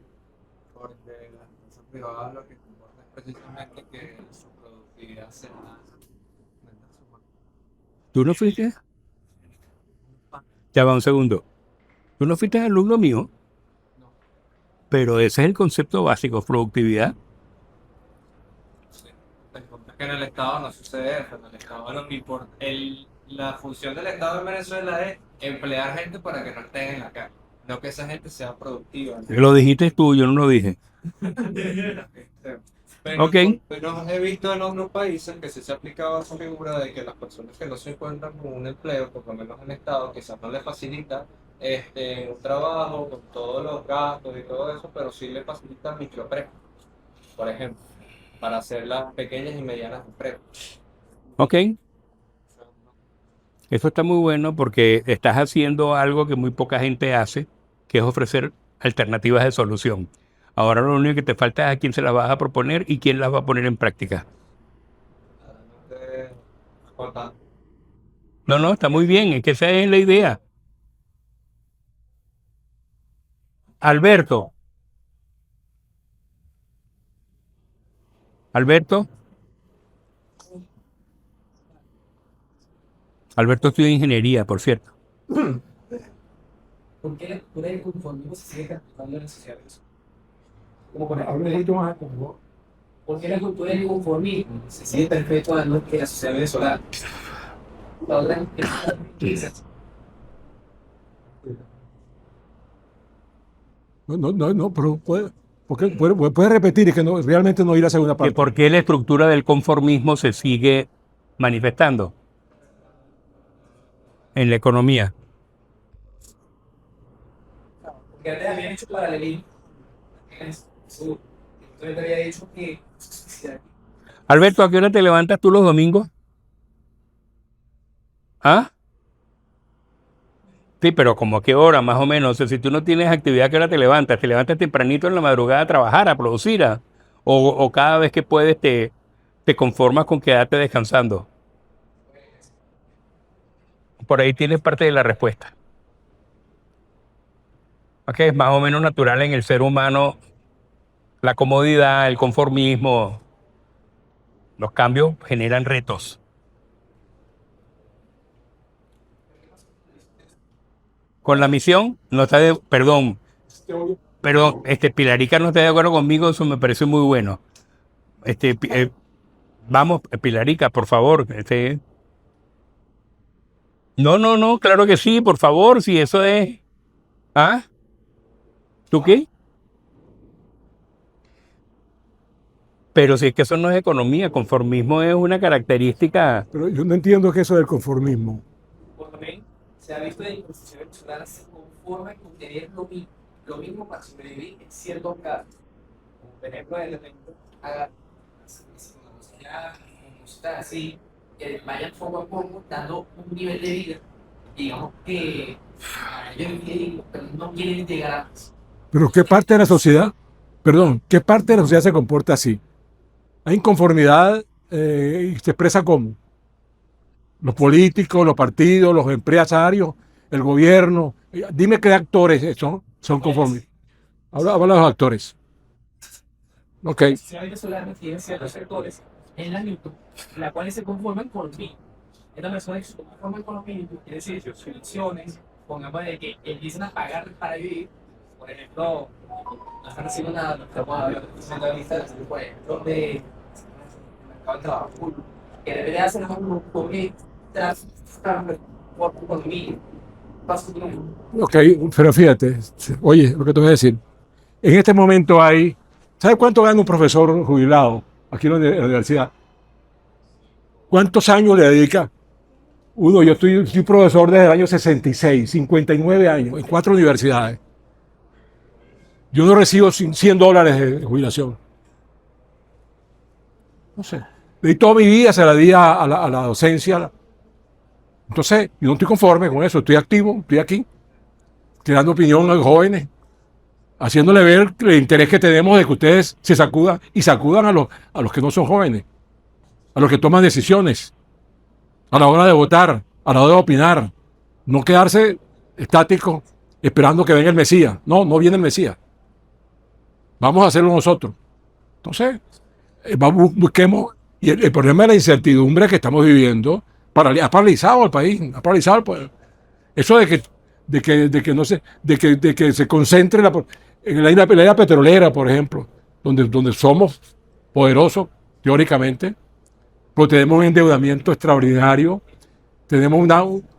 Porque la empresa privada lo que importa es precisamente que su productividad sea ¿Tú no fuiste? Ya va un segundo. ¿Tú no fuiste alumno mío? Pero ese es el concepto básico, productividad. Es que en el Estado no sucede eso. En el Estado lo que importa, la función del Estado en Venezuela es emplear gente para que no estén en la calle, no que esa gente sea productiva, ¿no? Lo dijiste tú, yo no lo dije. Pero, Ok. pero he visto en otros países que sí se ha aplicado esa figura de que las personas que no se encuentran con un empleo, por lo menos en el Estado, quizás no les facilita un trabajo con todos los gastos y todo eso, pero sí les facilita micropréstamos, por ejemplo, para hacer las pequeñas y medianas empresas. Ok. Eso está muy bueno porque estás haciendo algo que muy poca gente hace, que es ofrecer alternativas de solución. Ahora lo único que te falta es a quién se las vas a proponer y quién las va a poner en práctica. Entonces, cortando. No, no, está muy bien, es que esa es la idea. Alberto. Alberto. Alberto estudia ingeniería, por cierto. ¿Por qué la cultura del conformismo se sigue capitalizando en las sociedades? Como por ejemplo, ¿por qué la cultura del conformismo se sigue perpetuando en la sociedad venezolana? La otra es No, pero puede repetir, es que no, realmente no ir a la segunda Que parte. ¿por qué la estructura del conformismo se sigue manifestando en la economía? porque antes habían hecho paralelismo. Entonces te había dicho que Alberto, ¿a qué hora te levantas tú los domingos? ¿Ah? Sí, pero ¿como a qué hora, más o menos? O sea, si tú no tienes actividad, ¿a qué hora te levantas? ¿Te levantas tempranito en la madrugada a trabajar, a producir? ¿O cada vez que puedes te conformas con quedarte descansando? Por ahí tienes parte de la respuesta. Ok, es más o menos natural en el ser humano la comodidad, el conformismo. Los cambios generan retos. Con la misión, no está de, perdón, Pilarica no está de acuerdo conmigo, eso me parece muy bueno. Vamos, Pilarica, por favor. No, claro que sí, por favor, si eso es. ¿Ah? ¿Tú qué? Pero si es que eso no es economía, conformismo es una característica. Pero yo no entiendo qué es eso del conformismo. por también se ha visto en instituciones venezolanas se conforman con tener lo mismo para sobrevivir en ciertos casos. Como por ejemplo, el elemento haga música así, que vayan poco a poco dando un nivel de vida, digamos que ellos no quieren llegar a más. Pero ¿qué parte de la sociedad, perdón, qué parte de la sociedad se comporta así? Hay inconformidad y se expresa cómo. Los políticos, los partidos, los empresarios, el gobierno. Dime qué actores son conformes. Habla de los actores. Ok. La sociedad venezolana tiene ciertos sectores en la YouTube, las cuales se conforman con los mínimos. Estas personas que se conforman con los mínimos, quiere decir sus soluciones, pongamos de que empiezan a pagar para vivir. Por ejemplo, no están haciendo nada, no estamos hablando de lista, por ejemplo, de mercado de trabajo, que debería hacer un por mí. Ok, pero fíjate, oye, lo que te voy a decir. En este momento hay, ¿sabes cuánto gana un profesor jubilado aquí en la universidad? ¿Cuántos años le dedica? Yo soy profesor desde el año 66, 59 años, en 4 universidades. Yo no recibo $100 de jubilación. No sé. Y toda mi vida se la di a la docencia. Entonces, yo no estoy conforme con eso. Estoy activo, estoy aquí, tirando opinión a los jóvenes, haciéndole ver el interés que tenemos de que ustedes se sacudan y sacudan a los que no son jóvenes, a los que toman decisiones, a la hora de votar, a la hora de opinar. No quedarse estático esperando que venga el Mesías. No viene el Mesías. Vamos a hacerlo nosotros. Entonces, busquemos. Y el problema de la incertidumbre que estamos viviendo ha paralizado al país, ha paralizado el país. Eso de que se concentre en la era petrolera, por ejemplo, donde somos poderosos, teóricamente, pero tenemos un endeudamiento extraordinario, tenemos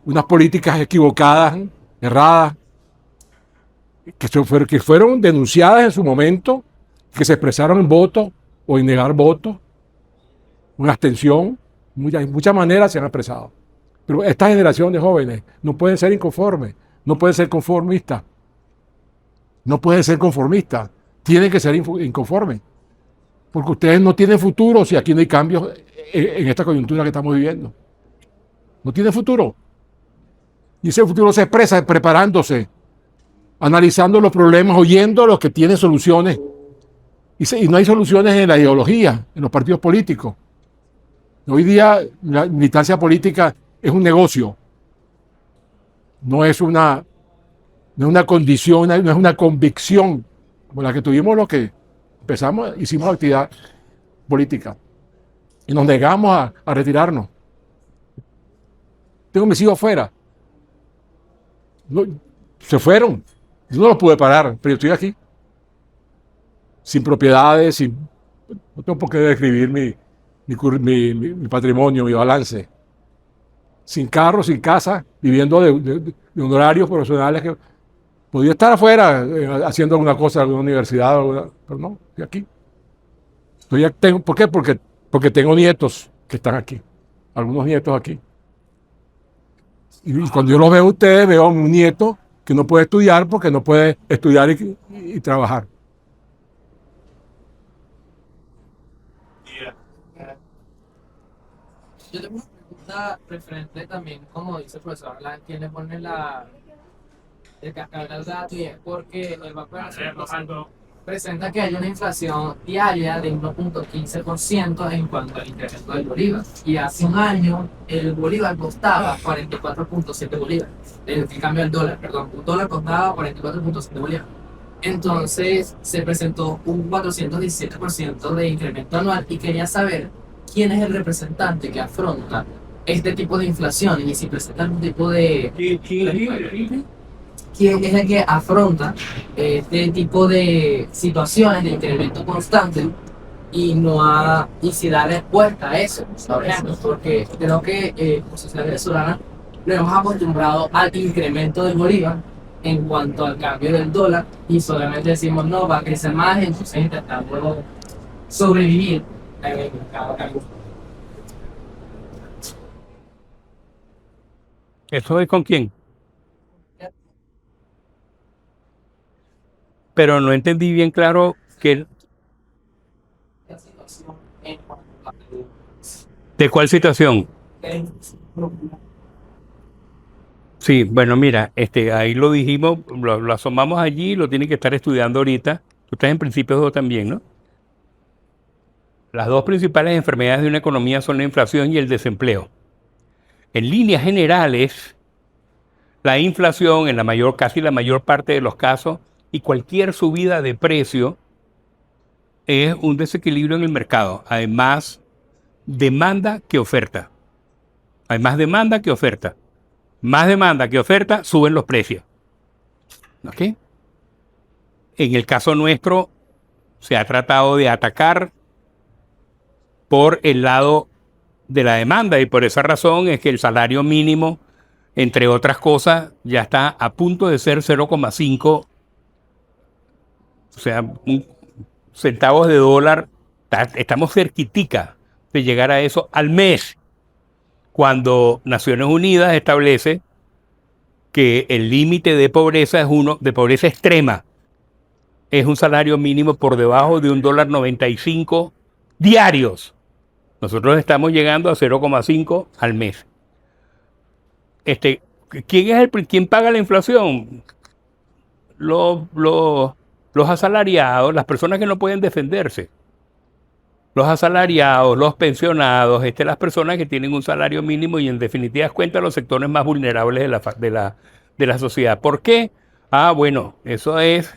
unas políticas equivocadas, erradas, que fueron denunciadas en su momento, que se expresaron en votos o en negar votos, una abstención, muchas maneras se han expresado. Pero esta generación de jóvenes no pueden ser inconformes, no pueden ser conformistas, no pueden ser conformistas, tienen que ser inconformes, porque ustedes no tienen futuro si aquí no hay cambios en esta coyuntura que estamos viviendo. No tienen futuro. Y ese futuro se expresa preparándose, analizando los problemas, oyendo a los que tienen soluciones. Y no hay soluciones en la ideología, en los partidos políticos. Hoy día la militancia política es un negocio, no es una condición, no es una convicción como la que tuvimos los que hicimos actividad política y nos negamos a retirarnos. Tengo mis hijos afuera, se fueron, yo no los pude parar, pero yo estoy aquí, sin propiedades, no tengo por qué describir mi patrimonio, mi balance. Sin carro, sin casa, viviendo de honorarios profesionales que podía estar afuera haciendo alguna cosa en alguna universidad, pero no, estoy aquí. ¿Por qué? Porque tengo nietos que están aquí, algunos nietos aquí. Y cuando yo los veo a ustedes, veo a un nieto que no puede estudiar porque no puede estudiar y trabajar. Yo tengo una pregunta referente también, como dice el profesor Alan, quién le pone el cascabel al gato, y es porque el Banco Nacional presenta que hay una inflación diaria de 1.15% en cuanto al incremento del bolívar. Y hace un año el bolívar costaba 44.7 bolívares. El cambio del dólar, perdón, un dólar costaba 44.7 bolívares. Entonces se presentó un 417% de incremento anual y quería saber quién es el representante que afronta este tipo de inflación y si presenta algún tipo de... ¿Quién es el que afronta este tipo de situaciones de incremento constante y si da respuesta a eso? Por ejemplo, porque creo que como sociedad venezolana nos hemos acostumbrado al incremento del bolívar en cuanto al cambio del dólar y solamente decimos no, va a crecer más, entonces intentamos sobrevivir en el mercado cambiario. ¿Eso es con quién? Pero no entendí bien claro que... ¿De cuál situación? Sí, bueno, mira, ahí lo dijimos, lo asomamos allí, lo tienen que estar estudiando ahorita. Tú estás en principios 2 también, ¿no? Las dos principales enfermedades de una economía son la inflación y el desempleo. En líneas generales, la inflación, casi la mayor parte de los casos, y cualquier subida de precio es un desequilibrio en el mercado. Hay más demanda que oferta. Hay más demanda que oferta. Más demanda que oferta, suben los precios. ¿Ok? En el caso nuestro, se ha tratado de atacar por el lado de la demanda y por esa razón es que el salario mínimo, entre otras cosas, ya está a punto de ser 0,5, o sea, centavos de dólar. Estamos cerquitica de llegar a eso al mes, cuando Naciones Unidas establece que el límite de pobreza de pobreza extrema, es un salario mínimo por debajo de $1.95 diarios. Nosotros estamos llegando a 0,5 al mes. ¿Quién paga la inflación? Los asalariados, las personas que no pueden defenderse. Los asalariados, los pensionados, las personas que tienen un salario mínimo y en definitiva cuenta los sectores más vulnerables de la sociedad. ¿Por qué? Bueno, eso es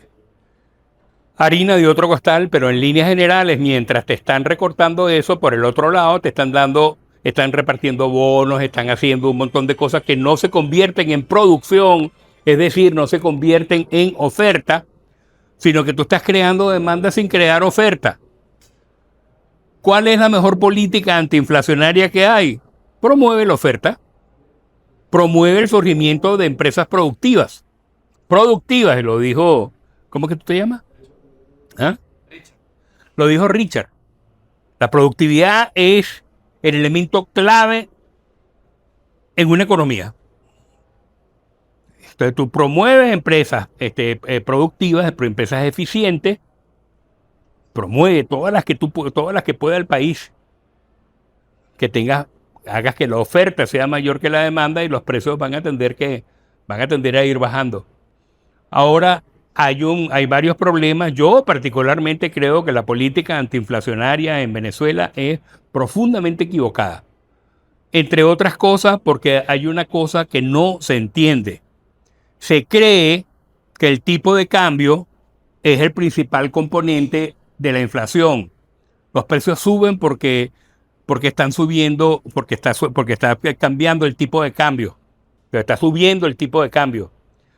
harina de otro costal, pero en líneas generales, mientras te están recortando eso, por el otro lado te están repartiendo bonos, están haciendo un montón de cosas que no se convierten en producción, es decir, no se convierten en oferta, sino que tú estás creando demanda sin crear oferta. ¿Cuál es la mejor política antiinflacionaria que hay? Promueve la oferta, promueve el surgimiento de empresas productivas. Productivas, lo dijo, ¿cómo que tú te llamas? ¿Ah? Lo dijo Richard. La productividad es el elemento clave en una economía. Entonces tú promueves empresas productivas, empresas eficientes, promueve todas las que pueda el país, hagas que la oferta sea mayor que la demanda y los precios van a tender a ir bajando. Ahora hay varios problemas. Yo particularmente creo que la política antiinflacionaria en Venezuela es profundamente equivocada. Entre otras cosas, porque hay una cosa que no se entiende. Se cree que el tipo de cambio es el principal componente de la inflación. Los precios suben porque están subiendo, porque está cambiando el tipo de cambio. Está subiendo el tipo de cambio.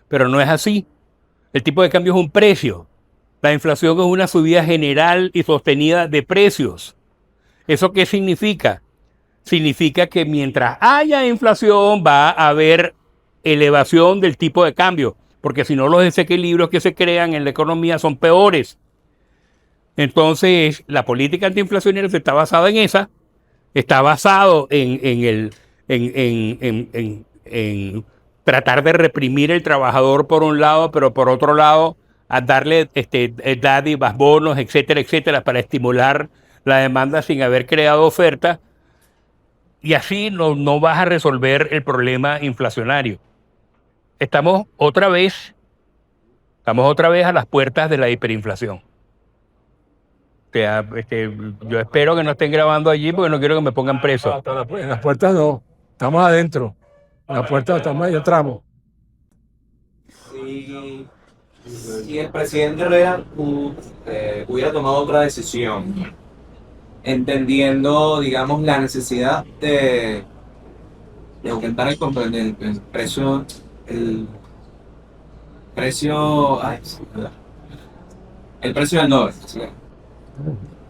Pero no es así. El tipo de cambio es un precio. La inflación es una subida general y sostenida de precios. ¿Eso qué significa? Significa que mientras haya inflación va a haber elevación del tipo de cambio, porque si no los desequilibrios que se crean en la economía son peores. Entonces, la política antiinflacionaria está basada en esa, está basado en tratar de reprimir el trabajador por un lado, pero por otro lado a darle dádivas, bonos, etcétera, etcétera, para estimular la demanda sin haber creado oferta, y así no vas a resolver el problema inflacionario. Estamos otra vez a las puertas de la hiperinflación. O sea, yo espero que no estén grabando allí porque no quiero que me pongan preso. En las puertas no, estamos adentro. En las puertas estamos ahí, entramos. Si el presidente Herrera hubiera tomado otra decisión, entendiendo, digamos, la necesidad de aumentar el precio, el precio del dólar, ¿sí?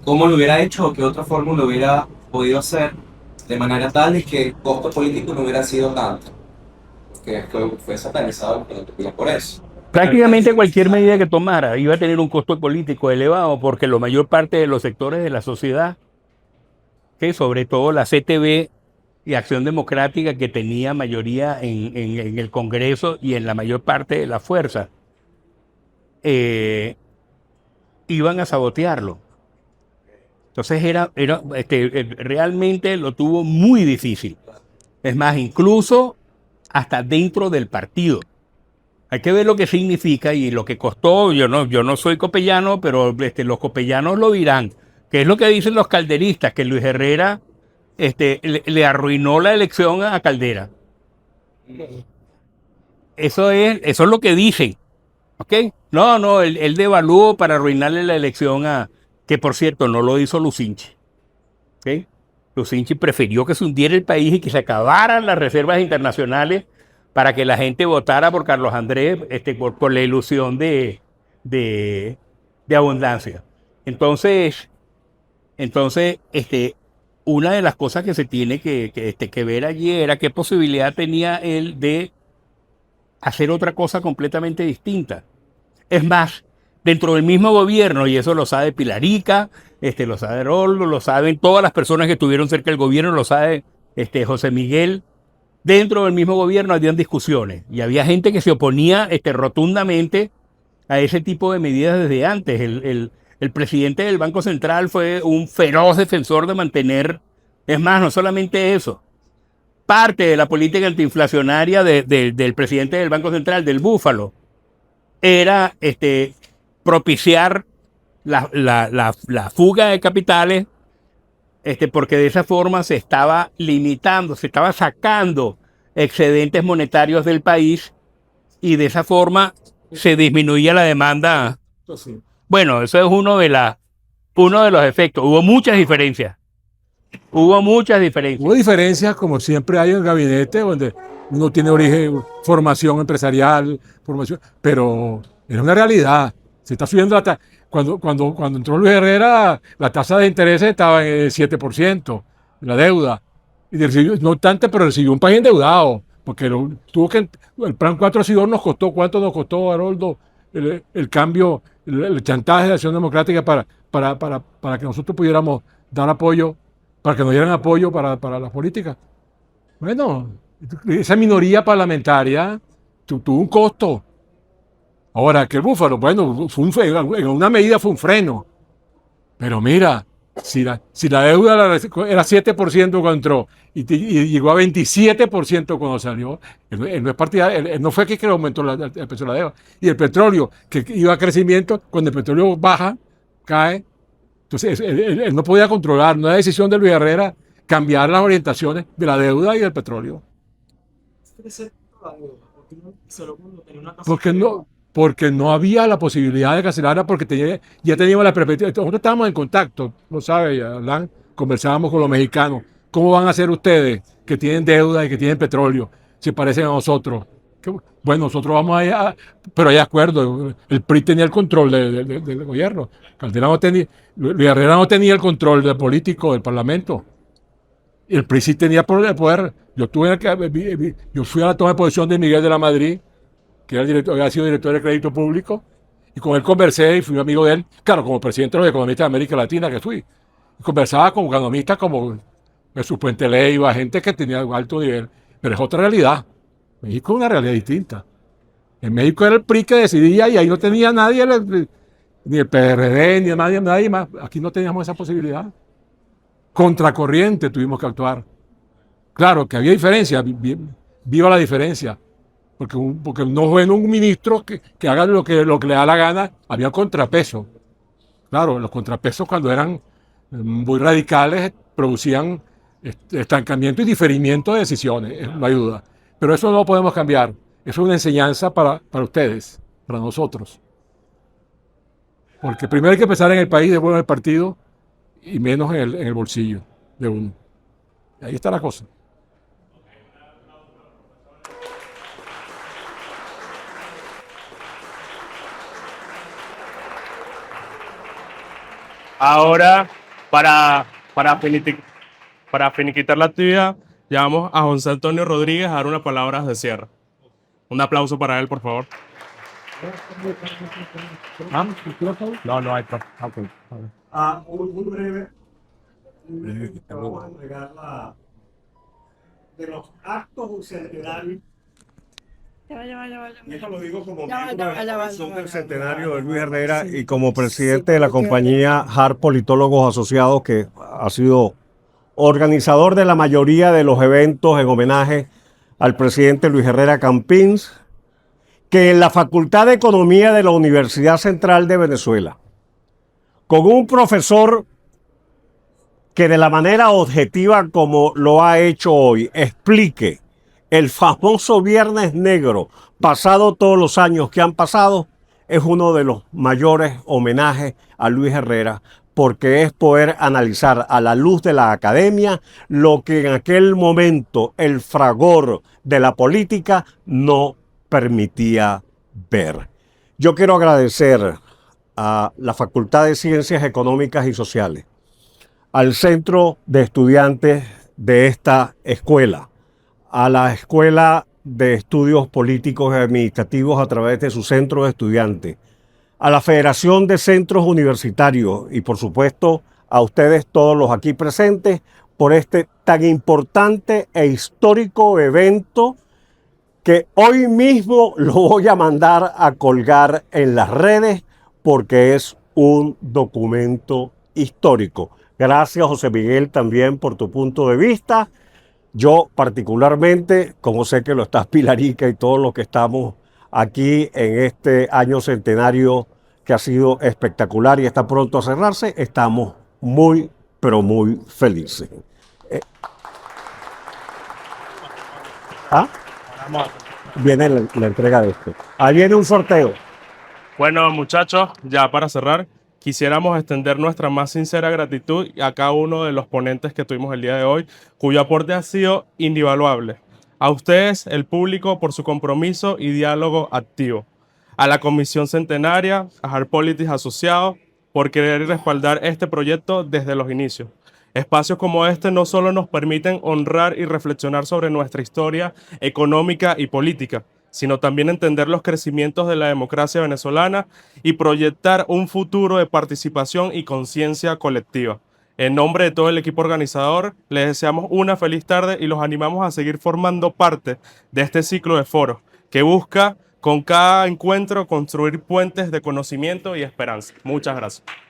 ¿Cómo lo hubiera hecho o qué otra forma lo hubiera podido hacer de manera tal de que el costo político no hubiera sido tanto? Que fue satanizado por eso. Prácticamente cualquier medida que tomara iba a tener un costo político elevado, porque la mayor parte de los sectores de la sociedad, que sobre todo la CTV y Acción Democrática, que tenía mayoría en el Congreso y en la mayor parte de la fuerza, iban a sabotearlo. Entonces realmente lo tuvo muy difícil. Es más, incluso hasta dentro del partido. Hay que ver lo que significa y lo que costó. Yo no soy copellano, pero los copellanos lo dirán. ¿Qué es lo que dicen los calderistas? Que Luis Herrera le arruinó la elección a Caldera. Eso es lo que dicen. ¿Ok? No, él devaluó para arruinarle la elección que por cierto no lo hizo Lucinchi. ¿Ok? Lucinchi prefirió que se hundiera el país y que se acabaran las reservas internacionales para que la gente votara por Carlos Andrés por la ilusión de abundancia. Entonces, una de las cosas que se tiene que ver allí era qué posibilidad tenía él de hacer otra cosa completamente distinta. Es más, dentro del mismo gobierno, y eso lo sabe Pilarica, lo sabe Roldo, lo saben todas las personas que estuvieron cerca del gobierno, lo sabe José Miguel. Dentro del mismo gobierno habían discusiones y había gente que se oponía rotundamente a ese tipo de medidas desde antes. El presidente del Banco Central fue un feroz defensor de mantener, es más, no solamente eso, parte de la política antiinflacionaria del presidente del Banco Central, del Búfalo, era propiciar la fuga de capitales, porque de esa forma se estaba limitando, se estaba sacando excedentes monetarios del país y de esa forma se disminuía la demanda. Bueno, eso es uno de los efectos. Hubo muchas diferencias. Hubo diferencias, como siempre hay en el gabinete, donde uno tiene origen, formación empresarial, pero era una realidad. Se está subiendo cuando entró Luis Herrera, la tasa de interés estaba en el 7%, la deuda. No obstante, pero recibió un país endeudado, porque el plan 4-2 nos costó, ¿cuánto nos costó, Haroldo, el cambio, el chantaje de la Acción Democrática para que nosotros pudiéramos dar apoyo, para que nos dieran apoyo para las políticas? Bueno, esa minoría parlamentaria tuvo un costo. Ahora, que el Búfalo, bueno, en una medida fue un freno. Pero mira, si la deuda era 7% cuando entró y llegó a 27% cuando salió, él no es partidario, él no fue que aumentó el precio de la deuda. Y el petróleo, que iba a crecimiento, cuando el petróleo baja, cae. Entonces, él no podía controlar, no era decisión de Luis Herrera cambiar las orientaciones de la deuda y del petróleo. Porque no había la posibilidad de cancelarla, porque ya teníamos la perspectiva. Nosotros estábamos en contacto, lo sabe, Alan, conversábamos con los mexicanos. ¿Cómo van a ser ustedes que tienen deuda y que tienen petróleo? Se parecen a nosotros. Bueno, nosotros vamos allá, pero hay acuerdo. El PRI tenía el control del gobierno. Calderón no tenía, Luis Herrera no tenía el control del político, del parlamento. El PRI sí tenía el poder. Yo fui a la toma de posesión de Miguel de la Madrid, que había sido director de Crédito Público, y con él conversé y fui amigo de él, claro, como presidente de los economistas de América Latina que fui. Y conversaba con economistas como Jesús Puente Leiva, gente que tenía alto nivel, pero es otra realidad. México es una realidad distinta. En México era el PRI que decidía y ahí no tenía nadie, ni el PRD, ni nadie más. Aquí no teníamos esa posibilidad. Contracorriente tuvimos que actuar. Claro que había diferencia, viva la diferencia. Porque no fue un ministro que haga lo que le da la gana, había contrapeso. Claro, los contrapesos cuando eran muy radicales producían estancamiento y diferimiento de decisiones, no hay duda. Pero eso no lo podemos cambiar. Eso es una enseñanza para ustedes, para nosotros. Porque primero hay que pensar en el país, después en el partido y menos en el bolsillo de uno. Y ahí está la cosa. Ahora, para finiquitar la actividad, llamamos a José Antonio Rodríguez a dar unas palabras de cierre. Un aplauso para él, por favor. No hay problema. Muy breve. Vamos a entregar de los actos centenarios. Y eso lo digo como miembro de la Comisión del Centenario de Luis Herrera y como presidente de la compañía HAR Politólogos Asociados, que ha sido organizador de la mayoría de los eventos en homenaje al presidente Luis Herrera Campins, que en la Facultad de Economía de la Universidad Central de Venezuela, con un profesor que de la manera objetiva como lo ha hecho hoy, explique el famoso Viernes Negro, pasado todos los años que han pasado, es uno de los mayores homenajes a Luis Herrera, porque es poder analizar a la luz de la academia lo que en aquel momento el fragor de la política no permitía ver. Yo quiero agradecer a la Facultad de Ciencias Económicas y Sociales, al Centro de Estudiantes de esta escuela, a la Escuela de Estudios Políticos y Administrativos a través de su centro de estudiantes, a la Federación de Centros Universitarios y por supuesto a ustedes todos los aquí presentes por este tan importante e histórico evento que hoy mismo lo voy a mandar a colgar en las redes porque es un documento histórico. Gracias, José Miguel, también por tu punto de vista. Yo particularmente, como sé que lo estás Pilarica y todos los que estamos aquí en este año centenario que ha sido espectacular y está pronto a cerrarse, estamos muy, pero muy felices. Viene la entrega de esto. Ahí viene un sorteo. Bueno, muchachos, ya para cerrar, quisiéramos extender nuestra más sincera gratitud a cada uno de los ponentes que tuvimos el día de hoy, cuyo aporte ha sido invaluable. A ustedes, el público, por su compromiso y diálogo activo. a la Comisión Centenaria, a Hard Politics Asociados, por querer respaldar este proyecto desde los inicios. Espacios como este no solo nos permiten honrar y reflexionar sobre nuestra historia económica y política, sino también entender los crecimientos de la democracia venezolana y proyectar un futuro de participación y conciencia colectiva. En nombre de todo el equipo organizador, les deseamos una feliz tarde y los animamos a seguir formando parte de este ciclo de foros que busca con cada encuentro construir puentes de conocimiento y esperanza. Muchas gracias.